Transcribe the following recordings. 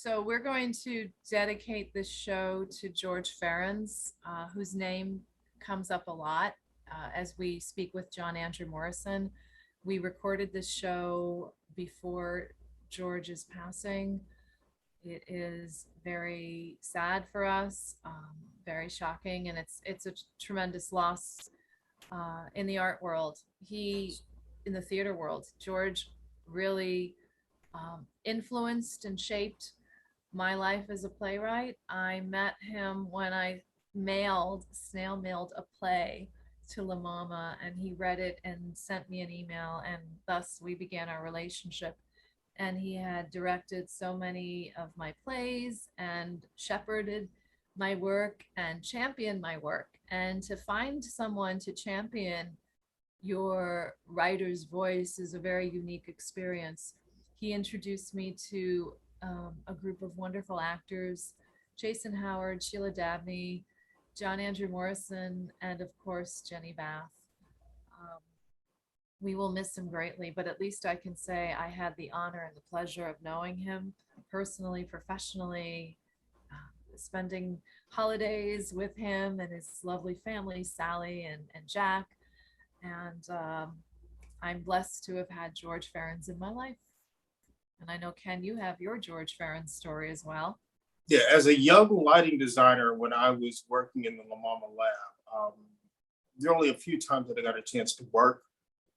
So we're going to dedicate this show to George Ferencz, whose name comes up a lot as we speak with John Andrew Morrison. We recorded this show before George's passing. It is very sad for us, very shocking, and it's a tremendous loss in the art world. In the theater world, George really influenced and shaped my life as a playwright. I met him when I snail mailed a play to La Mama, and he read it and sent me an email, and thus we began our relationship. And he had directed so many of my plays and shepherded my work and championed my work. And to find someone to champion your writer's voice is a very unique experience. He introduced me to a group of wonderful actors: Jason Howard, Sheila Dabney, John Andrew Morrison, and of course, Jenny Bath. We will miss him greatly, but at least I can say I had the honor and the pleasure of knowing him personally, professionally, spending holidays with him and his lovely family, Sally and Jack. And I'm blessed to have had George Ferencz in my life. And I know, Ken, you have your George Ferencz story as well. Yeah, as a young lighting designer, when I was working in the La Mama lab, there were only a few times that I got a chance to work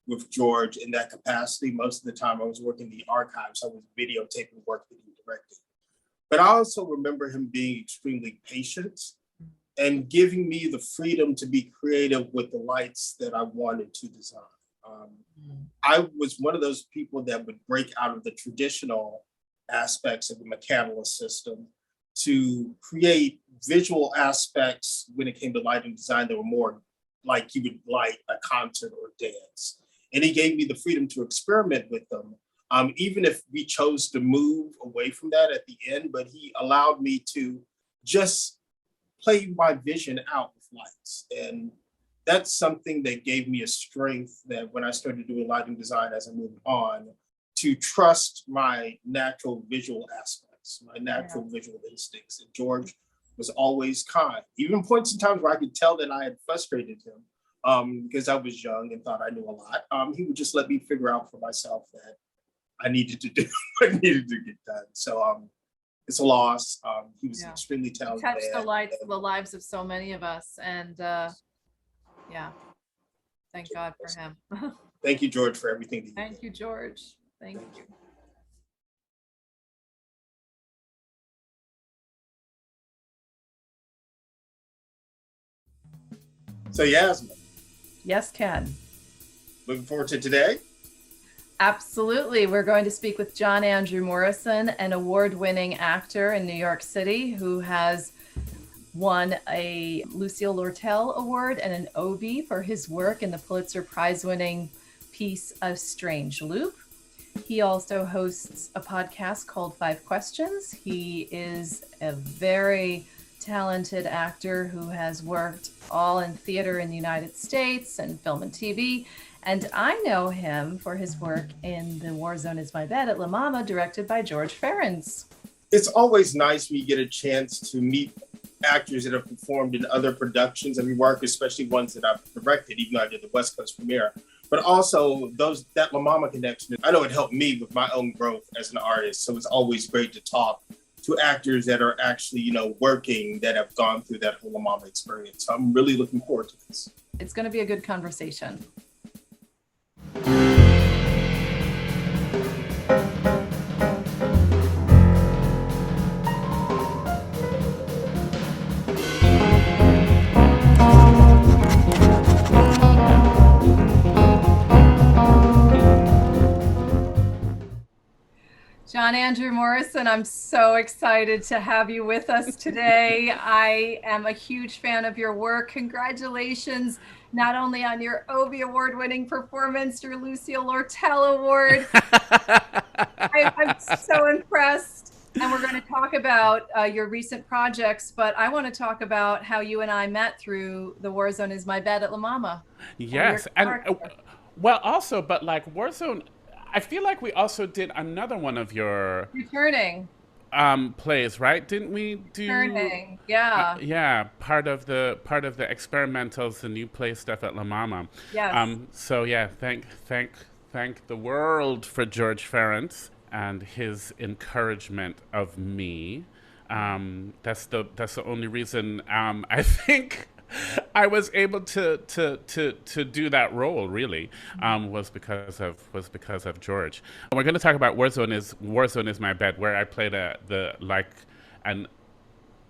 with George in that capacity. Most of the time I was working in the archives. I was videotaping work that he directed. But I also remember him being extremely patient and giving me the freedom to be creative with the lights that I wanted to design. I was one of those people that would break out of the traditional aspects of the mechanical system to create visual aspects when it came to lighting design that were more like you would light a concert or dance. And he gave me the freedom to experiment with them, even if we chose to move away from that at the end, but he allowed me to just play my vision out with lights. And that's something that gave me a strength that when I started doing lighting design as I moved on, to trust my natural visual aspects, my natural visual instincts. And George was always kind, even points in times where I could tell that I had frustrated him because I was young and thought I knew a lot. He would just let me figure out for myself that I needed to do what needed to get done. So it's a loss. He was extremely talented. He touched the lives of so many of us, and thank God for him. Thank you, George, for everything that you did. Thank you, George. Thank you. So Yasmin. Yes, Ken. Looking forward to today? Absolutely. We're going to speak with John Andrew Morrison, an award-winning actor in New York City who has won a Lucille Lortel Award and an Obie for his work in the Pulitzer Prize winning piece A Strange Loop. He also hosts a podcast called 5 Questions. He is a very talented actor who has worked all in theater in the United States and film and TV. And I know him for his work in The Warzone is My Bed at La Mama, directed by George Ferencz. It's always nice when you get a chance to meet actors that have performed in other productions of your work, especially ones that I've directed, even though I did the West Coast premiere. But also that La Mama connection, I know it helped me with my own growth as an artist. So it's always great to talk to actors that are actually, working, that have gone through that whole La Mama experience. So I'm really looking forward to this. It's going to be a good conversation. John Andrew Morrison, I'm so excited to have you with us today. I am a huge fan of your work. Congratulations, not only on your Obie-award winning performance, your Lucille Lortel Award. I'm so impressed. And we're going to talk about your recent projects, but I want to talk about how you and I met through The Warzone is My Bed at La Mama. Yes, also, but like Warzone, I feel like we also did another one of your... Returning. plays, right? Didn't we do? Turning. Yeah. Yeah, part of the experimentals, the new play stuff at La Mama. Yes. So yeah, thank the world for George Ferencz and his encouragement of me. That's the only reason I think I was able to do that role. Really, was because of George. We're going to talk about Warzone is my bed, where I played the like an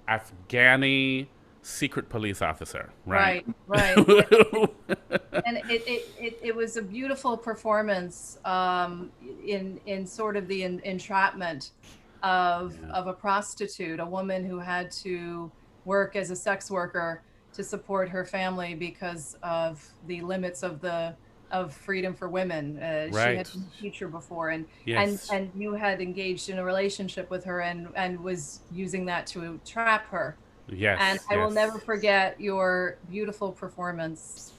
Afghani secret police officer, right? Right. And it was a beautiful performance in sort of the entrapment of a prostitute, a woman who had to work as a sex worker to support her family because of the limits of freedom for women. She had Right. been a teacher before, Yes. and you had engaged in a relationship with her and was using that to trap her. And Yes. I will Yes. never forget your beautiful performance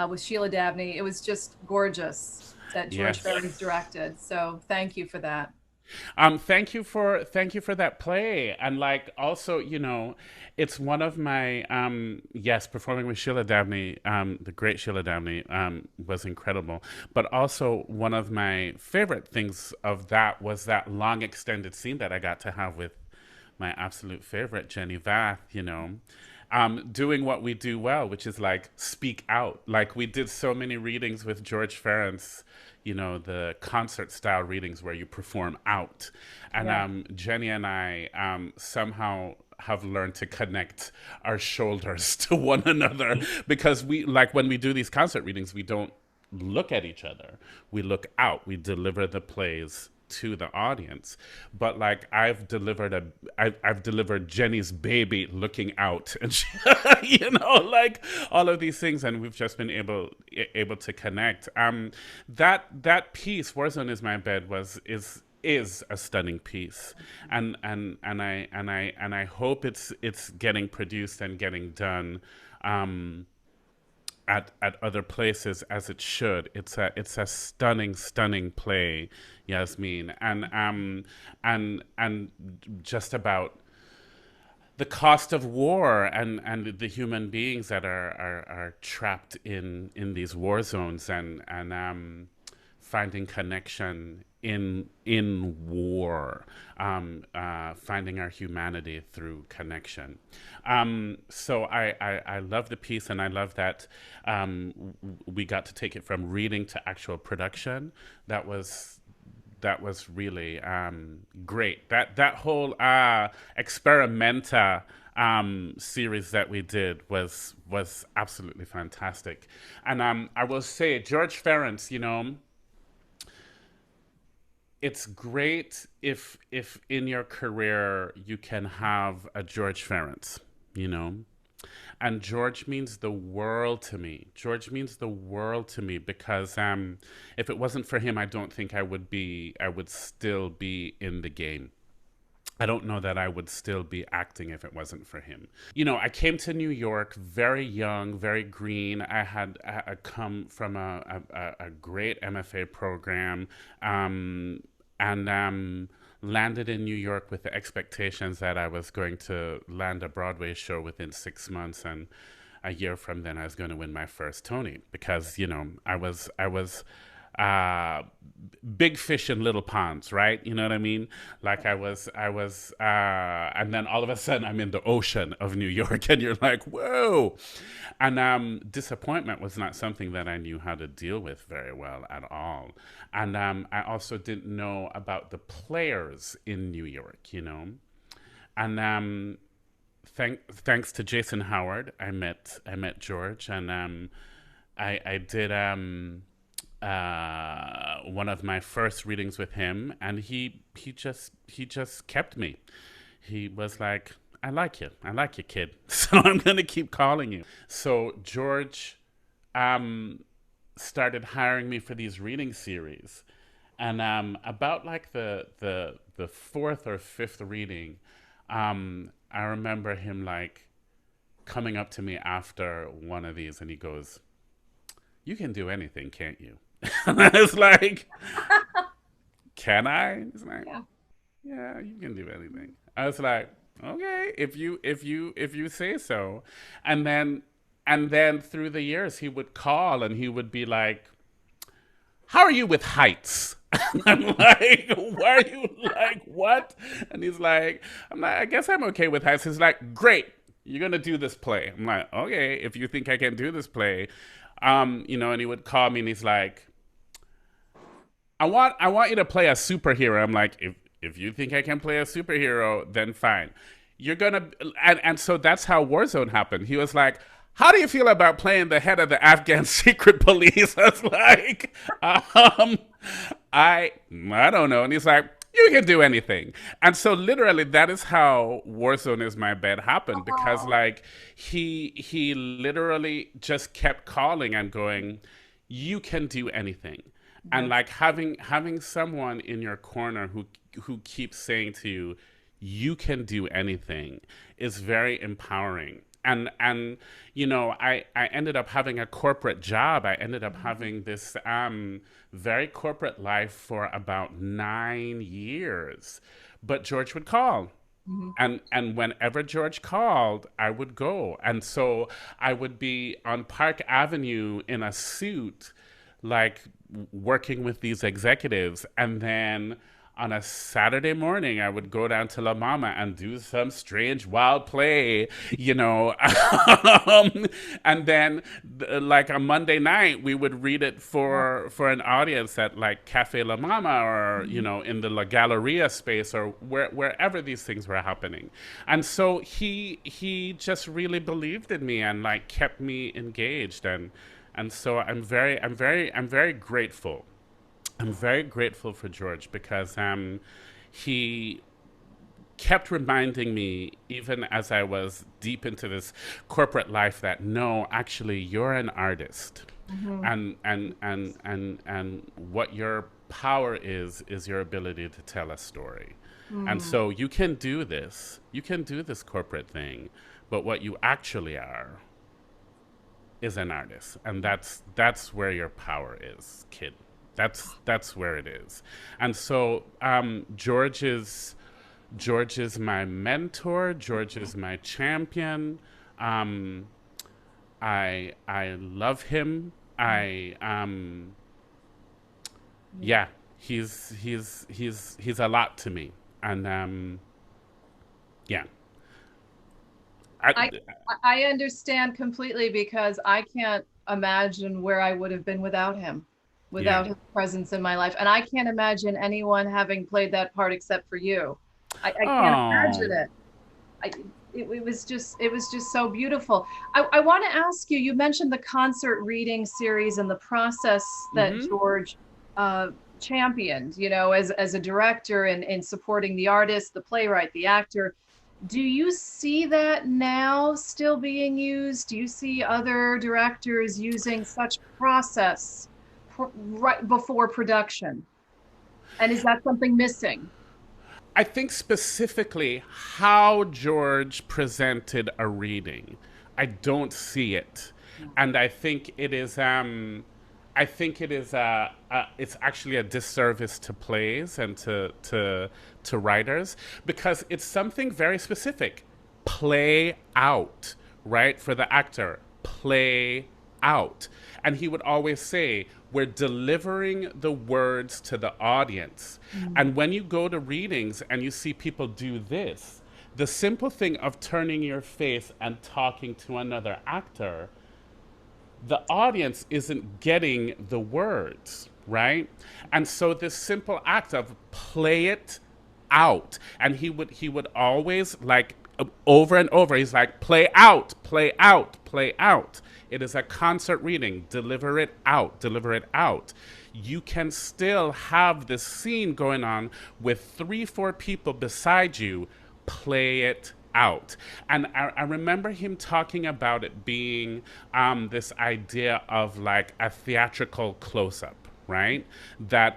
with Sheila Dabney. It was just gorgeous that George Yes. Farrens directed. So thank you for that. Thank you for that play. And like also, you know, it's one of my yes, performing with Sheila Dabney, the great Sheila Dabney, was incredible. But also one of my favorite things of that was that long extended scene that I got to have with my absolute favorite, Jenny Vath, you know. Doing what we do well, which is like speak out. Like we did so many readings with George Ferencz, you know, the concert style readings where you perform out. And Yeah. Jenny and I somehow have learned to connect our shoulders to one another because we, like when we do these concert readings, we don't look at each other. We look out. We deliver the plays to the audience. But like I've delivered Jenny's baby looking out, and she, you know, like all of these things, and we've just been able to connect. That piece, Warzone is my bed, is a stunning piece, and I hope it's getting produced and getting done. At other places as it should. It's a stunning play, Yasmin, and just about the cost of war and the human beings that are trapped in these war zones and finding connection in war, finding our humanity through connection. So I love the piece, and I love that we got to take it from reading to actual production. That was really great. That whole experimenta series that we did was absolutely fantastic. And I will say, George Ferencz, you know, it's great if in your career you can have a George Ferencz, you know. And George means the world to me. George means the world to me because if it wasn't for him, I don't think I would still be in the game. I don't know that I would still be acting if it wasn't for him. You know, I came to New York very young, very green. I come from a great MFA program, and landed in New York with the expectations that I was going to land a Broadway show within 6 months, and a year from then I was going to win my first Tony because, you know, I was uh, big fish in little ponds, right? You know what I mean? Like and then all of a sudden I'm in the ocean of New York, and you're like, whoa. And disappointment was not something that I knew how to deal with very well at all. And I also didn't know about the players in New York, you know. And thanks to Jason Howard, I met George, and I did one of my first readings with him, and he just kept me. He was like, I like you, kid. So I'm gonna keep calling you. So George started hiring me for these reading series, and about like the fourth or fifth reading, I remember him like coming up to me after one of these, and he goes, "You can do anything, can't you?" And I was like, "Can I?" He's like, Yeah. yeah, you can do anything. I was like, okay, if you say so. And then through the years he would call and he would be like, how are you with heights? I'm like, why are you like, what? And he's like, I'm like, I guess I'm okay with heights. He's like, great, you're gonna do this play. I'm like, okay, if you think I can do this play, and he would call me and he's like, I want you to play a superhero. I'm like, if you think I can play a superhero, then fine. You're gonna and so that's how Warzone happened. He was like, how do you feel about playing the head of the Afghan secret police? I was like, um, I don't know. And he's like, you can do anything. And so literally that is how Warzone is my bed happened, because like he literally just kept calling and going, you can do anything. And like having someone in your corner who keeps saying to you, you can do anything, is very empowering. And I ended up having a corporate job. I ended up having this very corporate life for about 9 years. But George would call. And whenever George called, I would go. And so I would be on Park Avenue in a suit, like working with these executives. And then on a Saturday morning, I would go down to La Mama and do some strange wild play, you know. And then, like a Monday night, we would read it for an audience at like Cafe La Mama, or in the La Galleria space, or wherever these things were happening. And so he just really believed in me and like kept me engaged, and so I'm very grateful. I'm very grateful for George, because he kept reminding me, even as I was deep into this corporate life, that no, actually, you're an artist, and what your power is your ability to tell a story, and so you can do this corporate thing, but what you actually are is an artist, and that's where your power is, kid. That's where it is. And so George is my mentor. George is my champion. I love him. Yeah, he's a lot to me. And yeah. I I understand completely, because I can't imagine where I would have been without him, Yeah. without his presence in my life. And I can't imagine anyone having played that part except for you. I can't imagine Oh. it. I, it was just so beautiful. I want to ask you, you mentioned the concert reading series and the process that Mm-hmm. George championed, as a director, and in supporting the artist, the playwright, the actor. Do you see that now still being used? Do you see other directors using such process right before production? And is that something missing? I think specifically how George presented a reading, I don't see it, and I think it is it's actually a disservice to plays and to writers, because it's something very specific. Play out, right? For the actor, play out. And he would always say, we're delivering the words to the audience. And when you go to readings and you see people do this, the simple thing of turning your face and talking to another actor, the audience isn't getting the words, right? And so this simple act of play it out, and he would always, like, over and over, he's like, play out, play out, play out. It is a concert reading. Deliver it out, deliver it out. You can still have this scene going on with 3, 4 people beside you. Play it out. And I remember him talking about it being this idea of like a theatrical close up, right? That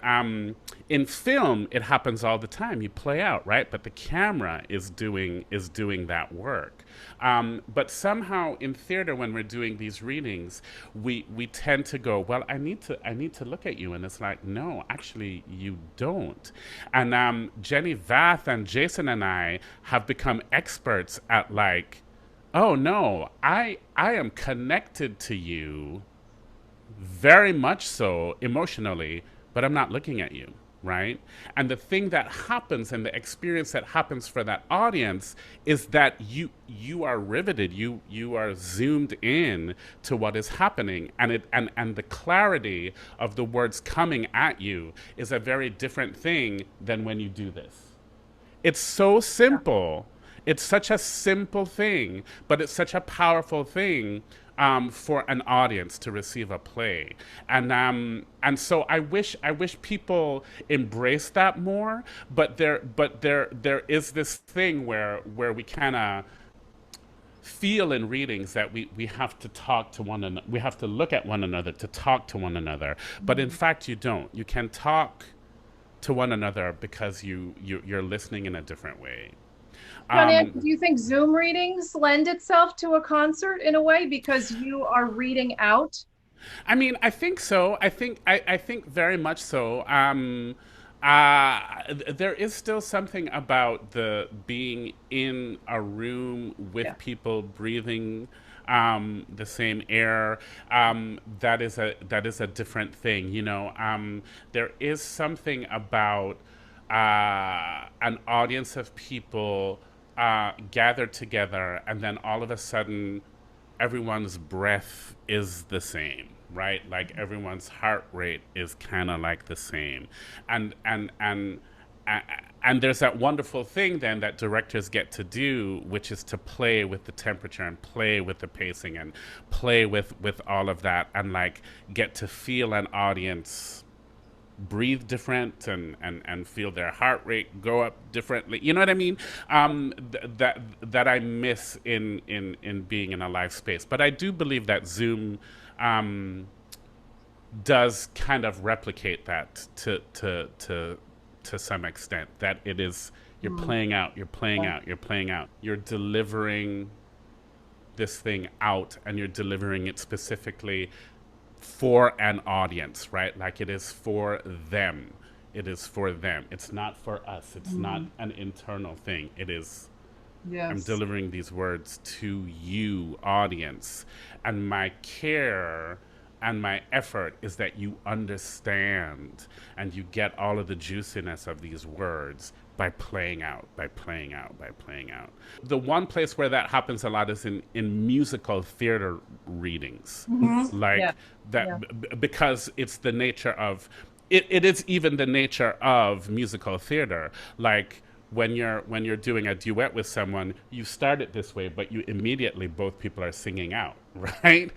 in film it happens all the time. You play out, right? But the camera is doing that work. But somehow in theater, when we're doing these readings, we tend to go, well, I need to look at you, and it's like, no, actually, you don't. And Jenny Vath and Jason and I have become experts at like, oh no, I am connected to you very much so emotionally, but I'm not looking at you, right? And the thing that happens and the experience that happens for that audience is that you are riveted, you are zoomed in to what is happening, and and the clarity of the words coming at you is a very different thing than when you do this. It's so simple. It's such a simple thing, but it's such a powerful thing for an audience to receive a play. And so I wish people embrace that more. But there is this thing where we kind of feel in readings that we have to talk to one another. We have to look at one another to talk to one another. But in fact, you don't. You can talk to one another because you're listening in a different way. Do you think Zoom readings lend itself to a concert in a way because you are reading out? I mean, I think so. I think very much so. There is still something about the being in a room with people breathing the same air. That is a different thing. You know, there is something about an audience of people gathered together, and then all of a sudden everyone's breath is the same, right? Like everyone's heart rate is kind of like the same, and there's that wonderful thing then that directors get to do, which is to play with the temperature and play with the pacing and play with all of that, and like get to feel an audience breathe different and feel their heart rate go up differently. You know what I mean? That I miss in being in a live space. But I do believe that Zoom does kind of replicate that to some extent. That it is you're playing out, you're delivering this thing out, and you're delivering it specifically for an audience, right? Like it is for them. It is for them. It's not for us. It's not an internal thing. It is, I'm delivering these words to you, audience. And my care and my effort is that you understand and you get all of the juiciness of these words by playing out. The one place where that happens a lot is in musical theater readings. Because it's the nature of, it is even the nature of musical theater. Like when you're doing a duet with someone, you start it this way, but you immediately, both people are singing out, right?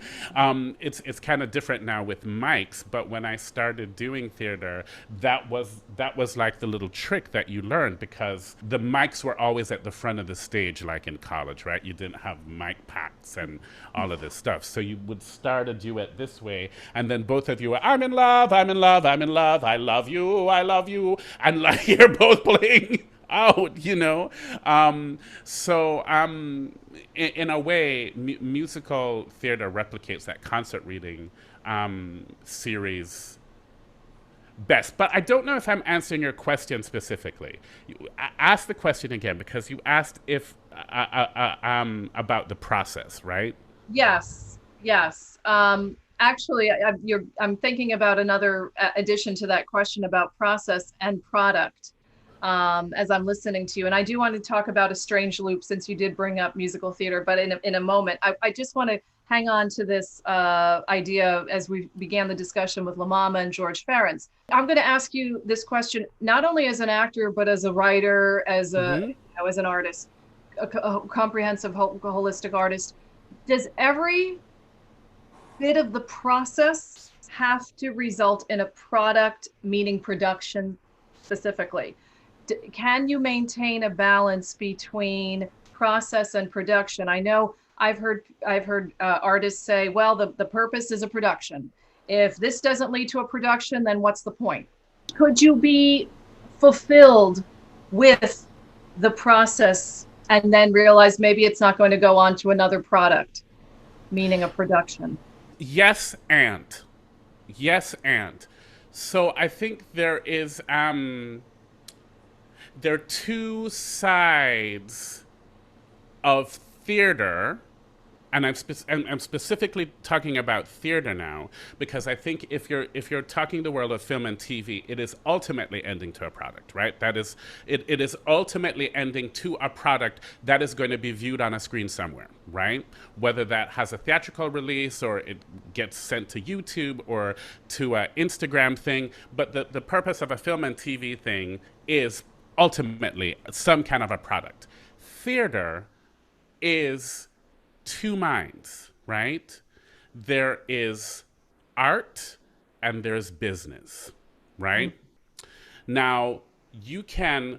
It's kind of different now with mics, but when I started doing theater, that was like the little trick that you learned, because the mics were always at the front of the stage, like in college, right? You didn't have mic packs and all of this stuff. So you would start a duet this way, and then both of you were, I'm in love, I love you, and like you're both playing out, you know. In a way, musical theater replicates that concert reading series best. But I don't know if I'm answering your question specifically. Ask the question again, because you asked if about the process, right? Yes. Actually, I'm thinking about another addition to that question about process and product. As I'm listening to you. And I do want to talk about A Strange Loop, since you did bring up musical theater, but in a moment. I just want to hang on to this idea as we began the discussion with La Mama and George Ferencz. I'm going to ask you this question, not only as an actor, but as a writer, as as an artist, a comprehensive, holistic artist. Does every bit of the process have to result in a product, meaning production specifically? Can you maintain a balance between process and production? I know I've heard artists say, well, the purpose is a production, If this doesn't lead to a production, then what's the point? Could you be fulfilled with the process and then realize maybe it's not going to go on to another product, meaning a production? Yes, and. Yes, and. So I think there are two sides of theater, and I'm specifically talking about theater now, because I think if you're talking the world of film and TV, it is ultimately ending to a product, right? That is, it is ultimately ending to a product that is going to be viewed on a screen somewhere, right? Whether that has a theatrical release or it gets sent to YouTube or to an Instagram thing, but the purpose of a film and TV thing is ultimately some kind of a product. Theater is two minds, right? There is art and there's business, right? Now, you can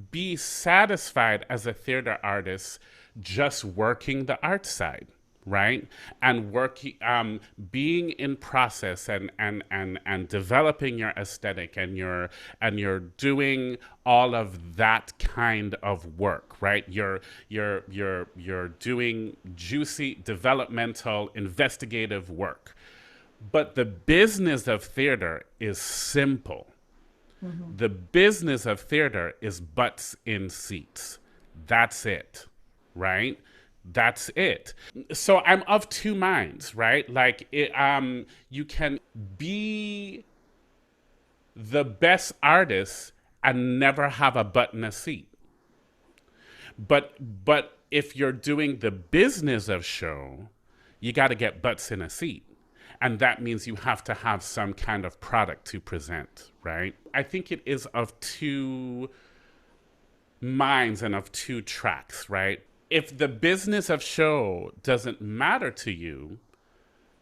be satisfied as a theater artist just working the art side, right? And working, being in process and developing your aesthetic, and you're doing all of that kind of work, right? You're doing juicy, developmental, investigative work. But the business of theater is simple. The business of theater is butts in seats. That's it, right? That's it. So I'm of two minds, right? Like, you can be the best artist and never have a butt in a seat. But if you're doing the business of show, you got to get butts in a seat. And that means you have to have some kind of product to present, right? I think it is of two minds and of two tracks, right? If the business of show doesn't matter to you,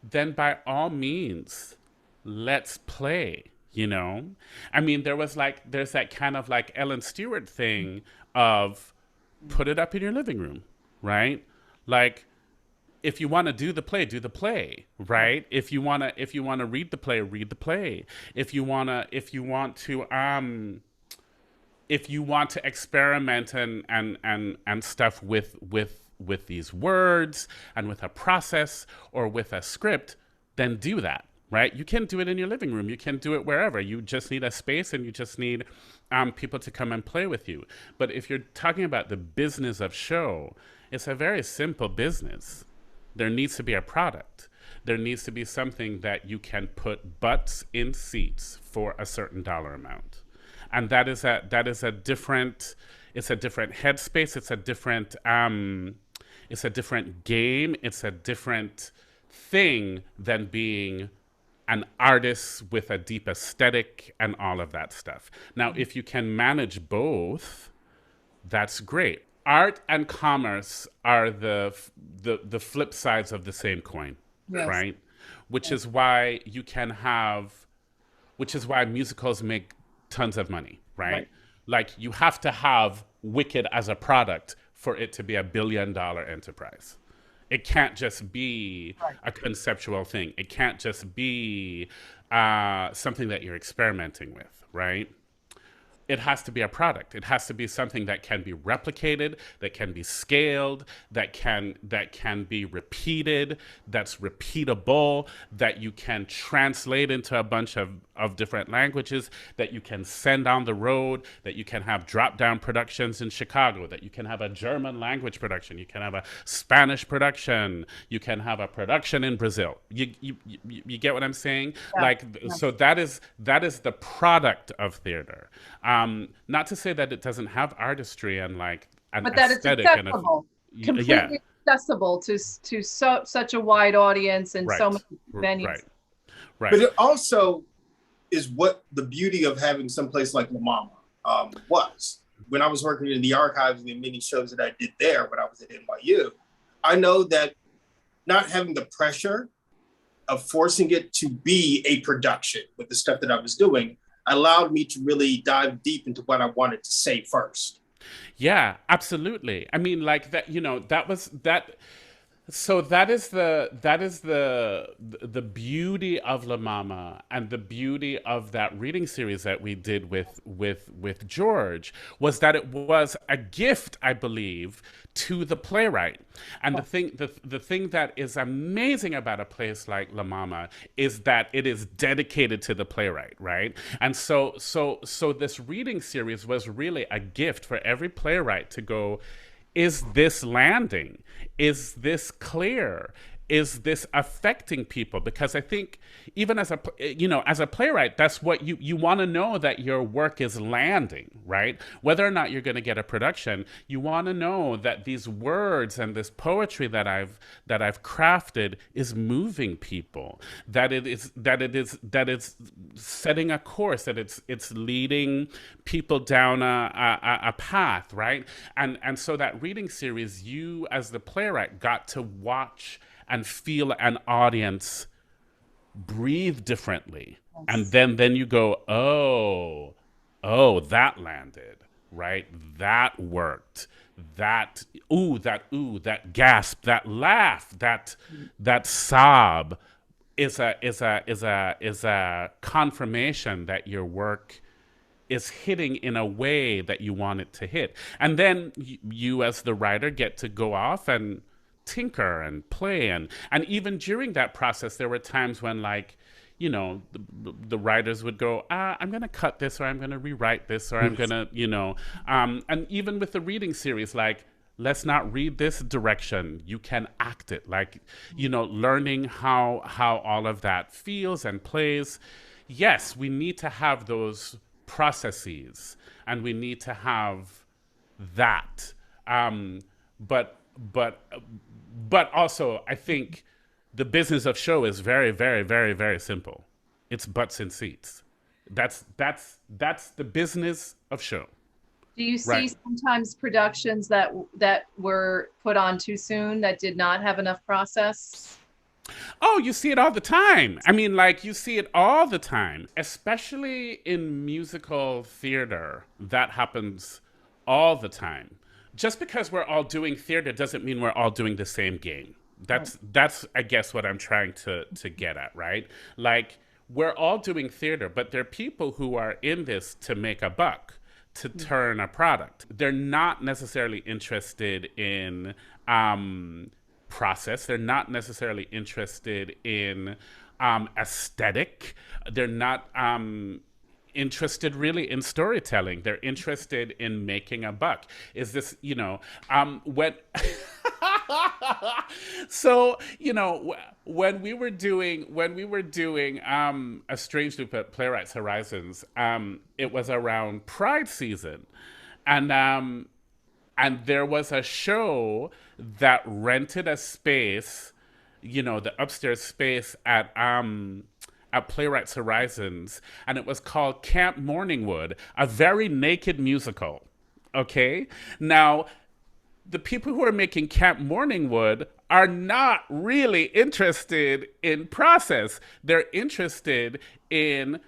then by all means, let's play, you know? I mean, there's that kind of like Ellen Stewart thing of put it up in your living room, right? Like, if you want to do the play, right? If you want to read the play, read the play. If you want to experiment and stuff with these words and with a process or with a script, then do that, right? You can do it in your living room. You can do it wherever. You just need a space, and you just need people to come and play with you. But if you're talking about the business of show, it's a very simple business. There needs to be a product. There needs to be something that you can put butts in seats for a certain dollar amount. And that is a different headspace. It's a different game. It's a different thing than being an artist with a deep aesthetic and all of that stuff. Now, if you can manage both, that's great. Art and commerce are the flip sides of the same coin, yes. Right? Which is why musicals make tons of money, right? Like, you have to have Wicked as a product for it to be $1 billion enterprise. It can't just be a conceptual thing. It can't just be something that you're experimenting with, right? It has to be a product. It has to be something that can be replicated, that can be scaled, that can be repeated, that's repeatable, that you can translate into a bunch of different languages, that you can send down the road, that you can have drop-down productions in Chicago, that you can have a German language production, you can have a Spanish production, you can have a production in Brazil. You get what I'm saying? Yeah. Like, yeah. So that is the product of theater. Not to say that it doesn't have artistry and like an but that aesthetic, it's accessible, completely accessible to such a wide audience and so many venues. Right. But it also is what the beauty of having someplace like La Mama was. When I was working in the archives and the many shows that I did there when I was at NYU, I know that not having the pressure of forcing it to be a production with the stuff that I was doing allowed me to really dive deep into what I wanted to say first. Yeah, absolutely. I mean, like that, you know, So that is the beauty of La Mama and the beauty of that reading series that we did with George was that it was a gift, I believe, to the playwright. And the thing that is amazing about a place like La Mama is that it is dedicated to the playwright, right? And so this reading series was really a gift for every playwright to go, is this landing? Is this clear? Is this affecting people? Because I think even as a playwright, that's what you want to know, that your work is landing, right? Whether or not you're going to get a production, you want to know that these words and this poetry that I've crafted is moving people, that it's setting a course, that it's leading people down a path, right? And so that reading series, you as the playwright got to watch and feel an audience breathe differently. And then you go, oh, that landed, right? That worked. That gasp, that laugh, that sob is a confirmation that your work is hitting in a way that you want it to hit. And then you as the writer get to go off and tinker and play, and even during that process there were times when, like, the writers would go, I'm going to cut this, or I'm going to rewrite this, or I'm going to, and even with the reading series, like, let's not read this direction, you can act it, like, learning how all of that feels and plays. Yes, we need to have those processes, and we need to have that, but also, I think the business of show is very, very, very, very simple. It's butts and seats. That's the business of show. Do you see Right. sometimes productions that were put on too soon, that did not have enough process? Oh, you see it all the time. I mean, like, you see it all the time, especially in musical theater. That happens all the time. Just because we're all doing theater doesn't mean we're all doing the same game. That's I guess what I'm trying to get at, right? Like, we're all doing theater, but there are people who are in this to make a buck, to turn a product. They're not necessarily interested in process. They're not necessarily interested in aesthetic. They're not interested really in storytelling. They're interested in making a buck. Is this, when so, when we were doing a strange loop at Playwrights Horizons, it was around Pride season, and there was a show that rented a space, the upstairs space at Playwrights Horizons, and it was called Camp Morningwood, a very naked musical. Okay? Now, the people who are making Camp Morningwood are not really interested in process. They're interested in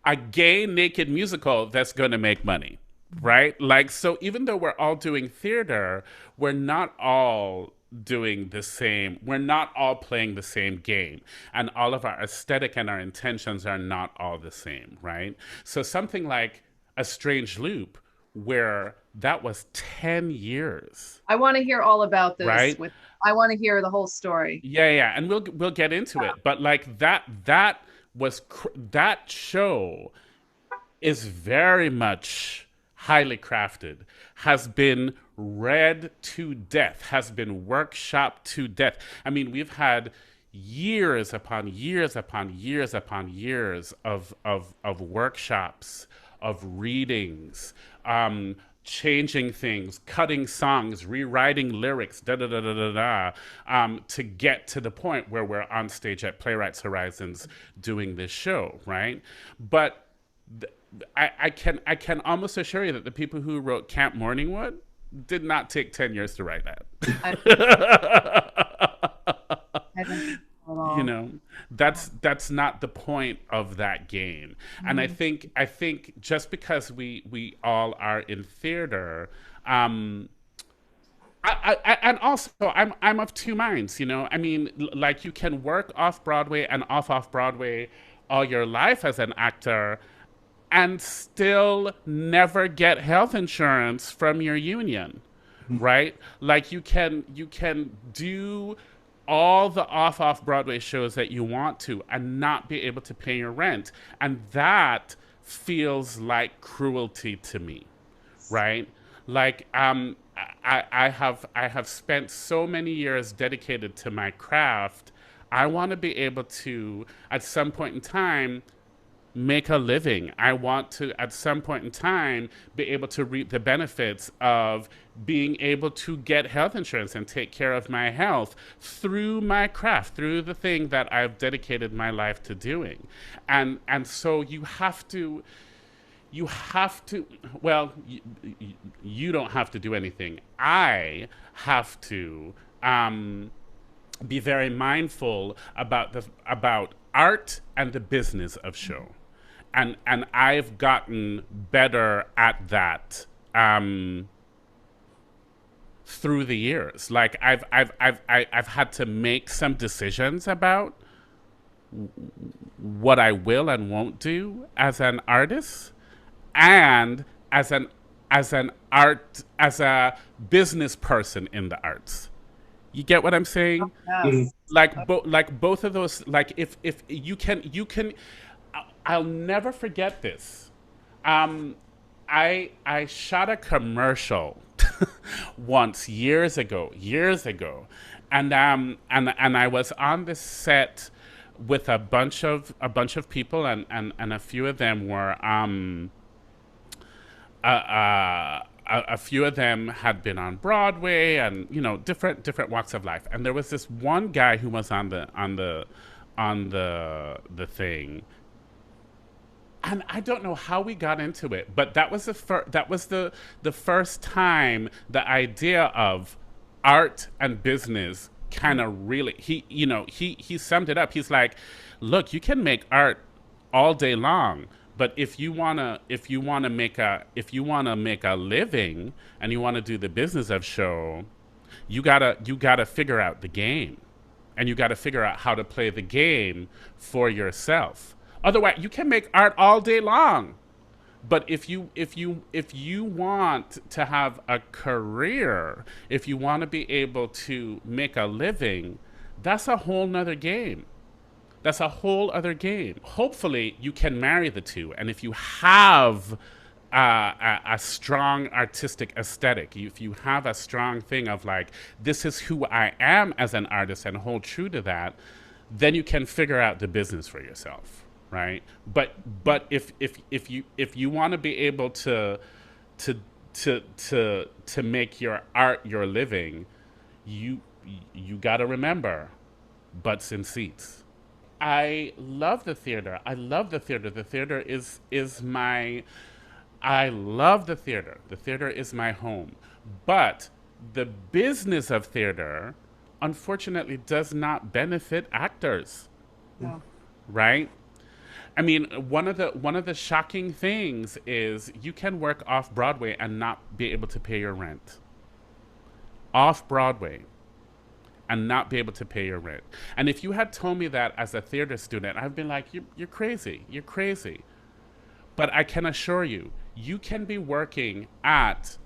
a gay naked musical that's going to make money, right? Like, so even though we're all doing theater, we're not all doing the same. We're not all playing the same game. And all of our aesthetic and our intentions are not all the same, right? So something like A Strange Loop, where that was 10 years. I want to hear all about this. Right? I want to hear the whole story. Yeah, and we'll get into it. But like that show is very much highly crafted, has been read to death, has been workshopped to death. I mean, we've had years upon years upon years upon years of workshops, of readings, changing things, cutting songs, rewriting lyrics, to get to the point where we're on stage at Playwrights Horizons doing this show, right? But I can almost assure you that the people who wrote Camp Morningwood did not take 10 years to write that. I don't know. That's not the point of that game. And I think just because we all are in theater, And also I'm of two minds, you know. I mean, like you can work off Broadway and off Broadway all your life as an actor and still never get health insurance from your union, right? Like you can do all the off Broadway shows that you want to and not be able to pay your rent. And that feels like cruelty to me, right? Like I have spent so many years dedicated to my craft. I want to be able to, at some point in time, make a living. I want to, at some point in time, be able to reap the benefits of being able to get health insurance and take care of my health through my craft, through the thing that I've dedicated my life to doing. And so you have to, well, you don't have to do anything. I have to be very mindful about art and the business of show, and I've gotten better at that through the years. Like I've had to make some decisions about what I will and won't do as an artist, and as a business person in the arts. You get what I'm saying? Yes. Like both of those, like if you can I'll never forget this. I shot a commercial once years ago, and I was on the set with a bunch of people, and a few of them were a few of them had been on Broadway, and you know, different walks of life. And there was this one guy who was on the thing, and I don't know how we got into it, but that was the first time the idea of art and business kind of really, he summed it up. He's like, look, you can make art all day long, but if you wanna make a living and you wanna do the business of show, you gotta figure out the game, and you gotta figure out how to play the game for yourself. Otherwise, you can make art all day long, but if you want to have a career, if you want to be able to make a living, that's a whole nother game. That's a whole other game. Hopefully, you can marry the two. And if you have a strong artistic aesthetic, if you have a strong thing of like, this is who I am as an artist, and hold true to that, then you can figure out the business for yourself, right? But if you want to be able to make your art your living, you got to remember butts in seats. I love the theater. I love the theater. The theater is my. I love the theater. The theater is my home. But the business of theater, unfortunately, does not benefit actors. No. Right? I mean, one of the shocking things is you can work off Broadway and not be able to pay your rent. Off Broadway and not be able to pay your rent. And if you had told me that as a theater student, I've been like, you're crazy. You're crazy. But I can assure you, you can be working at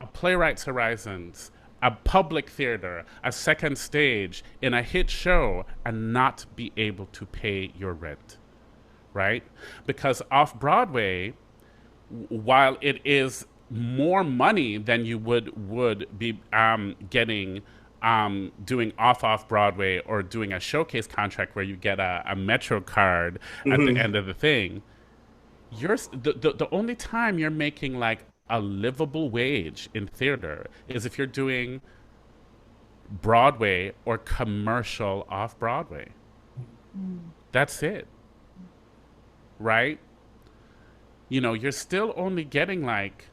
a Playwrights Horizons, a public theater, a second stage, in a hit show, and not be able to pay your rent, right? Because off Broadway, while it is more money than you would be getting doing off Broadway, or doing a showcase contract where you get a Metro card at the end of the thing, the only time you're making like a livable wage in theater is if you're doing Broadway or commercial off Broadway. That's it, right? You know, you're still only getting like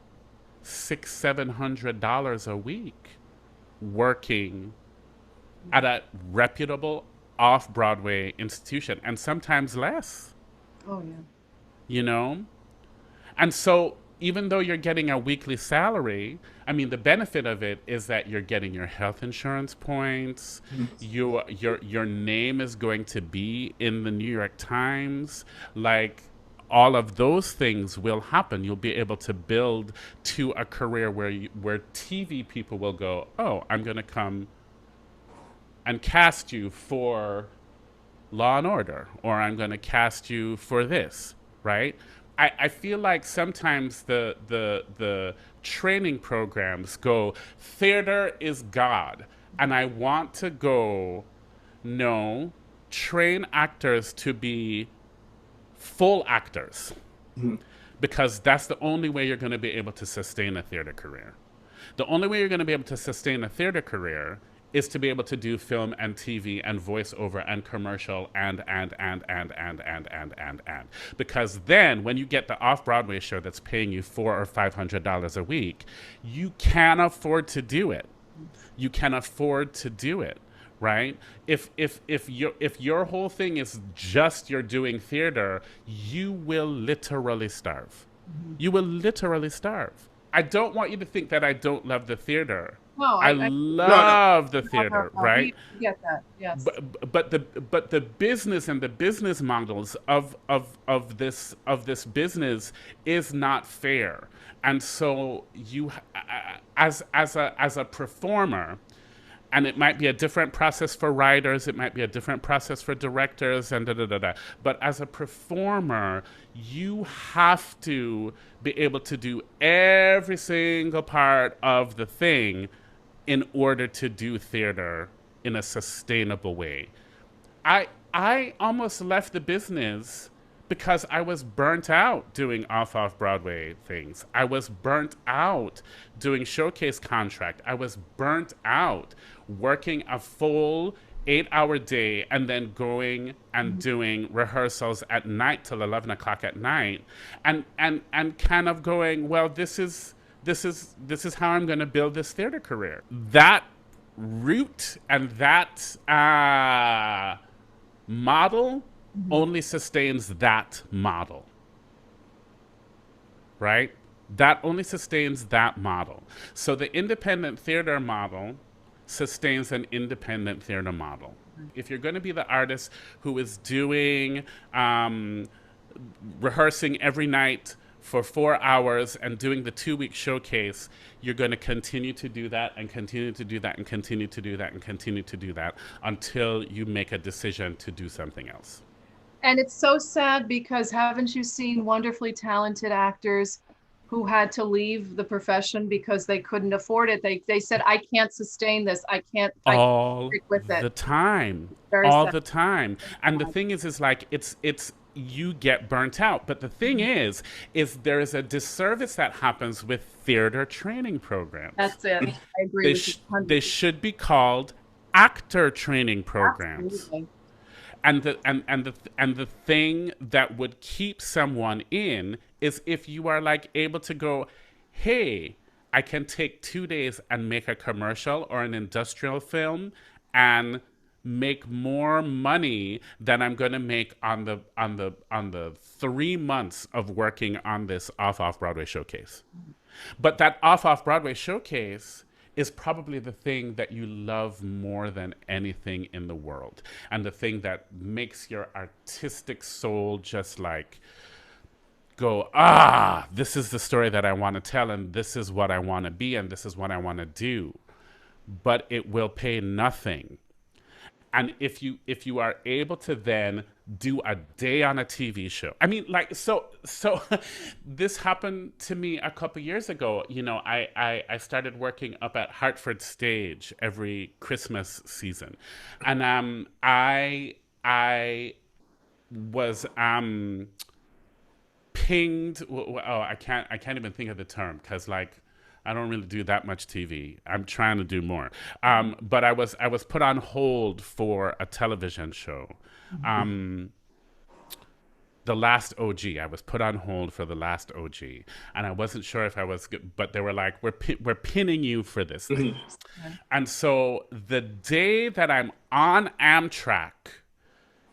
$600-700 a week working at a reputable off Broadway institution, and sometimes less. Oh yeah. You know? And so even though you're getting a weekly salary, I mean, the benefit of it is that you're getting your health insurance points. Your name is going to be in the New York Times. Like, all of those things will happen. You'll be able to build to a career where TV people will go, oh, I'm going to come and cast you for Law and Order, or I'm going to cast you for this, right? I feel like sometimes the training programs go, theater is God. And I want to go, no, train actors to be full actors. Because that's the only way you're going to be able to sustain a theater career. The only way you're going to be able to sustain a theater career is to be able to do film and TV and voiceover and commercial and. Because then when you get the off-Broadway show that's paying you $400 or $500 a week, you can afford to do it. You can afford to do it, right? If your whole thing is just you're doing theater, you will literally starve. You will literally starve. I don't want you to think that I don't love the theater. No, I love the theater, right? We get that, yes. But the business and the business models of this business is not fair, and so you, as a performer. And it might be a different process for writers. It might be a different process for directors and da-da-da-da. But as a performer, you have to be able to do every single part of the thing in order to do theater in a sustainable way. I almost left the business because I was burnt out doing off-Broadway things. I was burnt out doing showcase contract. I was burnt out working a full 8-hour day and then going and doing rehearsals at night till 11 o'clock at night, and kind of going, well, this is how I'm going to build this theater career. That route and that model only sustains that model, right? That only sustains that model. So the independent theater model sustains an independent theater model. If you're going to be the artist who is doing, rehearsing every night for 4 hours and doing the 2-week showcase, you're going to continue to do that and continue to do that and continue to do that and continue to do that until you make a decision to do something else. And it's so sad because haven't you seen wonderfully talented actors who had to leave the profession because they couldn't afford it? They said, I can't sustain this. I can't stick with it. The time. Very all sad. the time. And the thing is like, it's you get burnt out. But the thing is there is a disservice that happens with theater training programs. That's it. I agree with you. They should be called actor training programs. Absolutely. And the thing that would keep someone in is if you are like able to go, hey, I can take 2 days and make a commercial or an industrial film and make more money than I'm going to make on the 3 months of working on this off-Broadway showcase. But that off-Broadway showcase is probably the thing that you love more than anything in the world, and the thing that makes your artistic soul just like go, this is the story that I want to tell, and this is what I want to be, and this is what I want to do. But it will pay nothing. And if you are able to then do a day on a TV show, I mean, like, so this happened to me a couple years ago. You know, I started working up at Hartford Stage every Christmas season, and I was pinged. I can't even think of the term because like, I don't really do that much TV. I'm trying to do more. But I was put on hold for a television show. The Last OG. I was put on hold for The Last OG. And I wasn't sure if I was good, but they were like, we're pinning you for this thing. And so the day that I'm on Amtrak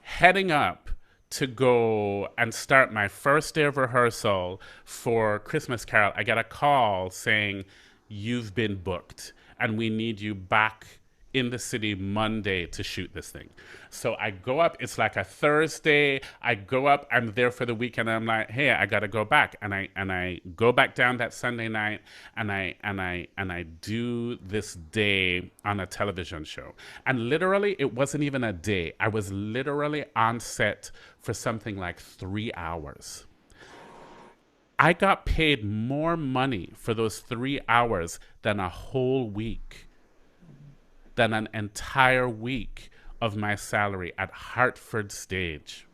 heading up to go and start my first day of rehearsal for Christmas Carol, I get a call saying, "You've been booked and we need you back in the city Monday to shoot this thing." So I go up, it's like a Thursday. I go up, I'm there for the weekend, and I'm like, hey, I gotta go back. And I go back down that Sunday night, and I do this day on a television show. And literally, it wasn't even a day. I was literally on set for something like 3 hours. I got paid more money for those 3 hours than a whole week, than an entire week of my salary at Hartford Stage,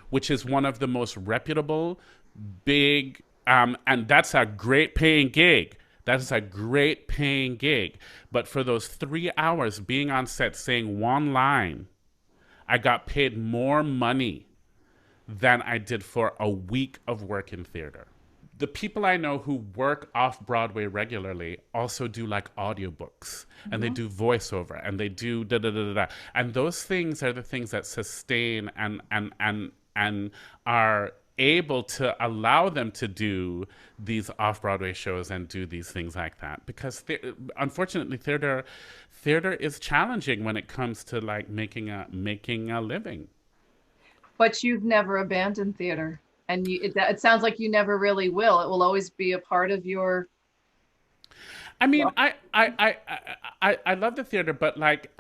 which is one of the most reputable, big, and that's a great paying gig. That is a great paying gig. But for those 3 hours being on set saying one line, I got paid more money than I did for a week of work in theater. The people I know who work off Broadway regularly also do like audiobooks, and they do voiceover, and they do da da da da da. And those things are the things that sustain and are able to allow them to do these off Broadway shows and do these things like that. Because unfortunately, theater is challenging when it comes to like making a living. But you've never abandoned theater. And it sounds like you never really will. It will always be a part of your. I mean, I love the theater, but like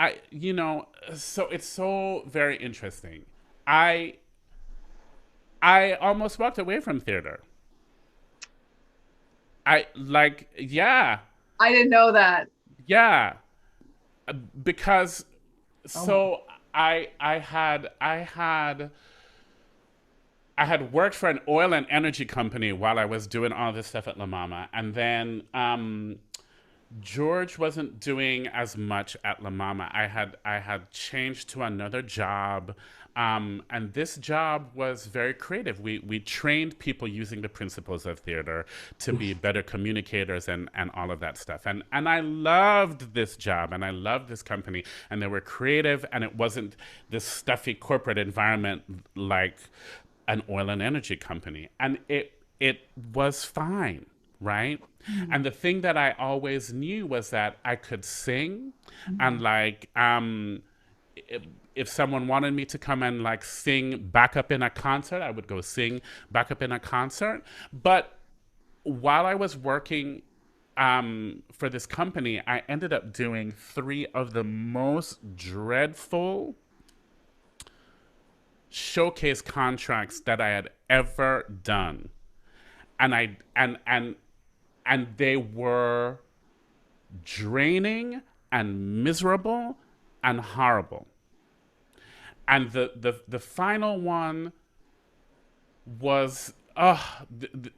so it's so very interesting. I almost walked away from theater. Yeah. I didn't know that. Yeah, because so I had worked for an oil and energy company while I was doing all this stuff at La Mama. And then George wasn't doing as much at La Mama. I had changed to another job. And this job was very creative. We trained people using the principles of theater to be better communicators and all of that stuff. And I loved this job, and I loved this company. And they were creative, and it wasn't this stuffy corporate environment like an oil and energy company, and it was fine, right? Mm-hmm. And the thing that I always knew was that I could sing, and like if someone wanted me to come and like sing backup in a concert, I would go sing backup in a concert. But while I was working for this company, I ended up doing 3 of the most dreadful showcase contracts that I had ever done, and they were draining and miserable and horrible. And the final one was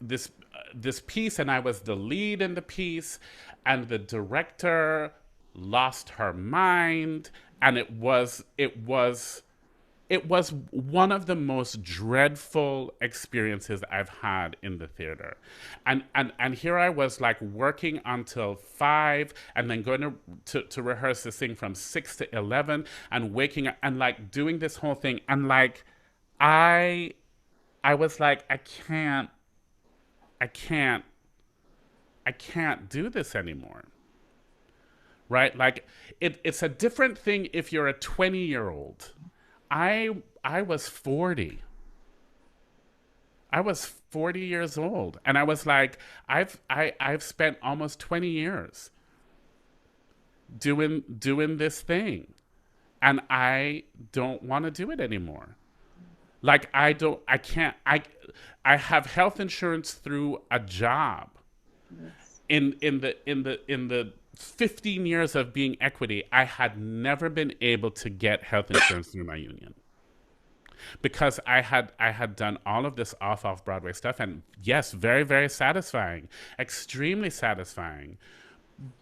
this piece, and I was the lead in the piece, and the director lost her mind, and it was one of the most dreadful experiences I've had in the theater. And here I was like working until 5 and then going to rehearse this thing from 6 to 11 and waking up and like doing this whole thing. And like, I was like, I can't do this anymore. Right? Like it's a different thing if you're a 20-year-old. I was 40. I was 40 years old, and I was like, I've spent almost 20 years doing this thing, and I don't want to do it anymore. Like I have health insurance through a job. Yes. In the 15 years of being equity, I had never been able to get health insurance through my union because I had done all of this off Broadway stuff, and yes, very, very satisfying, extremely satisfying.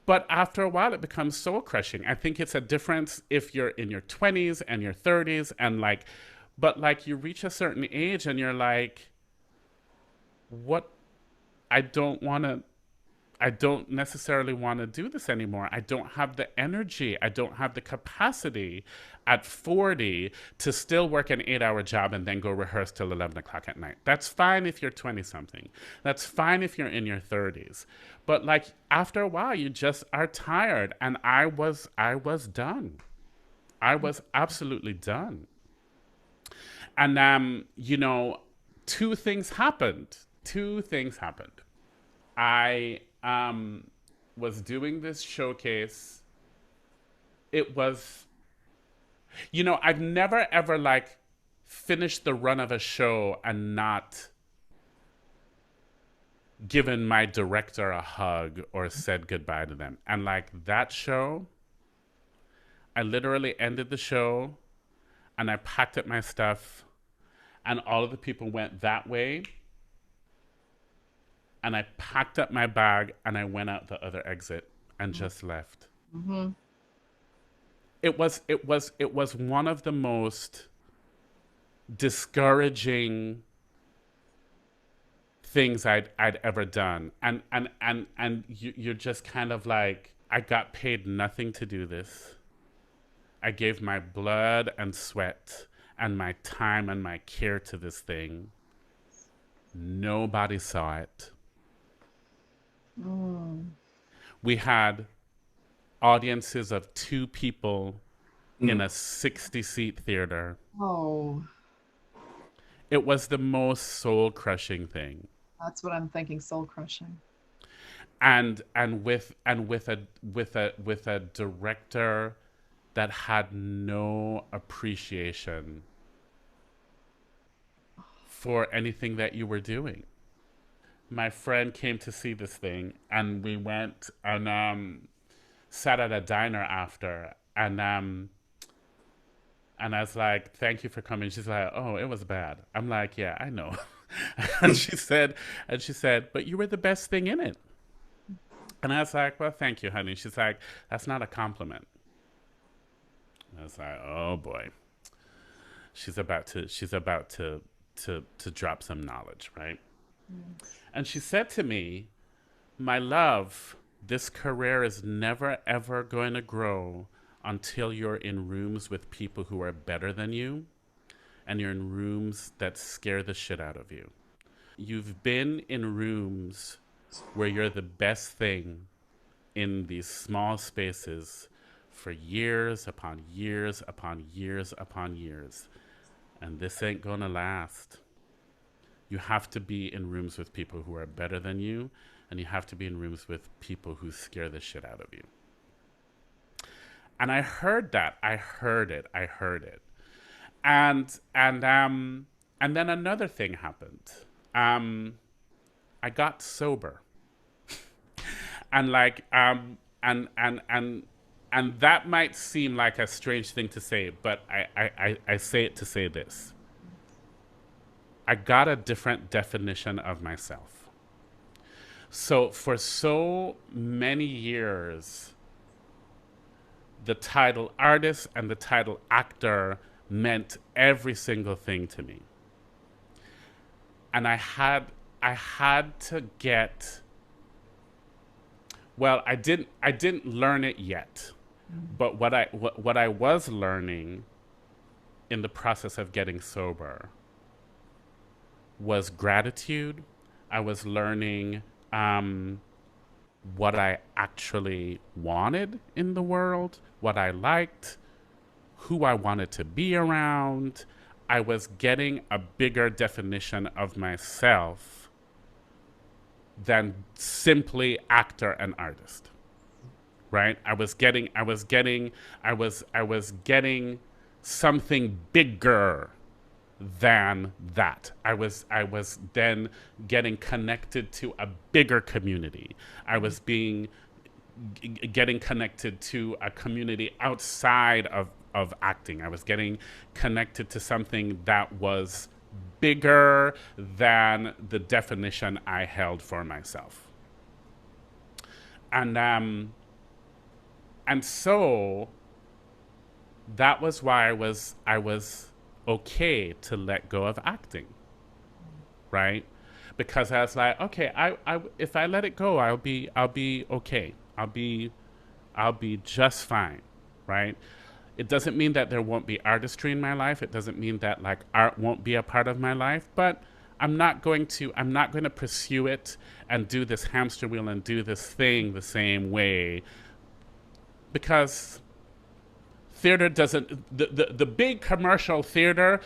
But after a while, it becomes soul crushing. I think it's a difference if you're in your 20s and your 30s, and like, but like you reach a certain age and you're like, what? I don't want to I don't necessarily want to do this anymore. I don't have the energy. I don't have the capacity at 40 to still work an 8-hour job and then go rehearse till 11 o'clock at night. That's fine if you're 20 something. That's fine if you're in your 30s. But like after a while, you just are tired. And I was done. I was absolutely done. And, two things happened. I was doing this showcase. It was, I've never ever like finished the run of a show and not given my director a hug or said goodbye to them. And like that show, I literally ended the show and I packed up my stuff and all of the people went that way. And I packed up my bag and I went out the other exit and just left. Mm-hmm. It was one of the most discouraging things I'd ever done. And you're just kind of like, I got paid nothing to do this. I gave my blood and sweat and my time and my care to this thing. Nobody saw it. We had audiences of 2 people in a 60-seat theater. Oh, It was the most soul-crushing thing. that's what I'm thinking. Soul crushing. And with a director that had no appreciation for anything that you were doing. My friend came to see this thing and we went and sat at a diner after and I was like, thank you for coming. She's like, oh, it was bad. I'm like, yeah, I know. and she said, but you were the best thing in it. And I was like, well, thank you, honey. She's like, that's not a compliment. I was like, oh boy. She's about to drop some knowledge, right? And she said to me, my love, this career is never, ever going to grow until you're in rooms with people who are better than you and you're in rooms that scare the shit out of you. You've been in rooms where you're the best thing in these small spaces for years upon years upon years upon years. And this ain't gonna last. You have to be in rooms with people who are better than you, and you have to be in rooms with people who scare the shit out of you. And I heard that. I heard it. And then another thing happened. I got sober. And like and that might seem like a strange thing to say, but I say it to say this. I got a different definition of myself. So for so many years, the title artist and the title actor meant every single thing to me. And I had to get, well, I didn't learn it yet. But what I was learning in the process of getting sober was gratitude. I was learning what I actually wanted in the world, what I liked, who I wanted to be around. I was getting a bigger definition of myself than simply actor and artist. Right? I was getting something bigger than that. I was then getting connected to a bigger community. I was getting connected to a community outside of acting. I was getting connected to something that was bigger than the definition I held for myself. And so that was why I was okay to let go of acting, right? because I was like, okay, if I let it go, I'll be okay. I'll be just fine, right? It doesn't mean that there won't be artistry in my life. It doesn't mean that like art won't be a part of my life, but I'm not going to pursue it and do this hamster wheel and do this thing the same way, because theater doesn't, the big commercial theater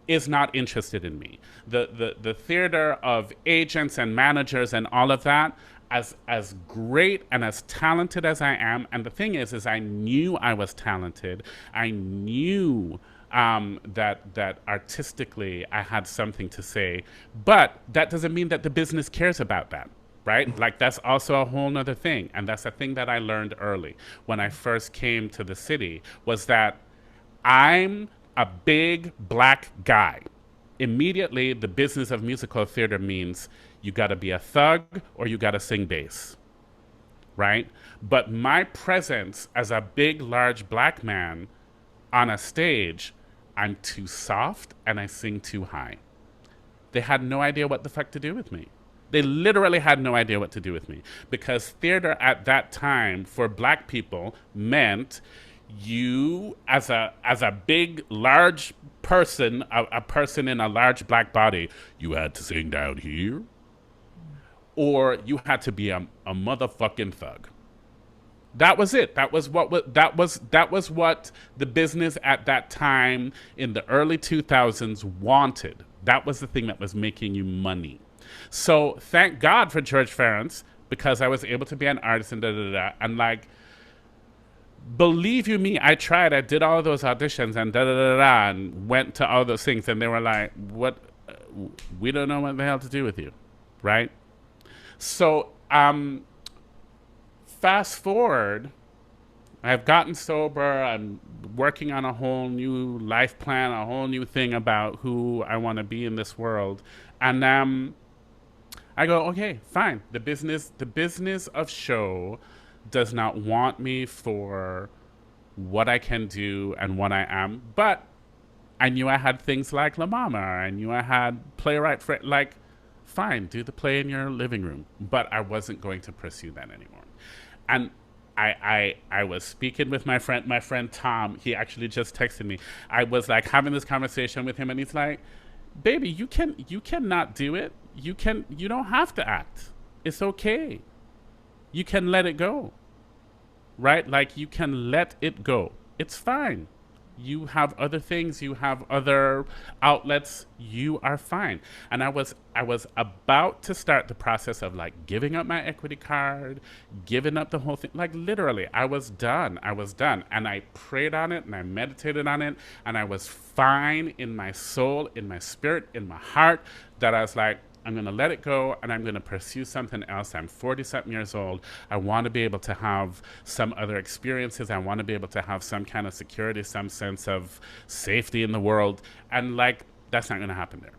is not interested in me. The theater of agents and managers and all of that, as great and as talented as I am, and the thing is I knew I was talented. I knew that artistically I had something to say, but that doesn't mean that the business cares about that, right? Like that's also a whole nother thing, and that's a thing that I learned early when I first came to the city, was that I'm a big black guy. Immediately, the business of musical theater means you got to be a thug or you got to sing bass, right? But my presence as a big, large black man on a stage, I'm too soft and I sing too high. They had no idea what the fuck to do with me. They literally had no idea what to do with me, because theater at that time for black people meant you, as a big, large person, a person in a large black body, you had to sing down here, or you had to be a motherfucking thug. That was it. That was what the business at that time in the early 2000s wanted. That was the thing that was making you money. So thank God for George Ferencz, because I was able to be an artist and and like, believe you me, I tried. I did all those auditions and and went to all those things, and they were like, "What? We don't know what the hell to do with you," right? So, fast forward, I've gotten sober. I'm working on a whole new life plan, a whole new thing about who I want to be in this world, and I go, okay, fine. The business of show does not want me for what I can do and what I am, but I knew I had things like La Mama. I knew I had playwright friend. Like, fine, do the play in your living room, but I wasn't going to pursue that anymore. And I was speaking with my friend Tom. He actually just texted me. I was like having this conversation with him, and he's like, "Baby, you cannot do it. You don't have to act. It's okay. You can let it go." Right? Like, you can let it go. It's fine. You have other things, you have other outlets, you are fine. And I was about to start the process of like giving up my equity card, giving up the whole thing. Like, literally, I was done. And I prayed on it and I meditated on it, and I was fine in my soul, in my spirit, in my heart, that I was like, I'm going to let it go and I'm going to pursue something else. I'm 40-something years old. I want to be able to have some other experiences. I want to be able to have some kind of security, some sense of safety in the world. And like, that's not going to happen there.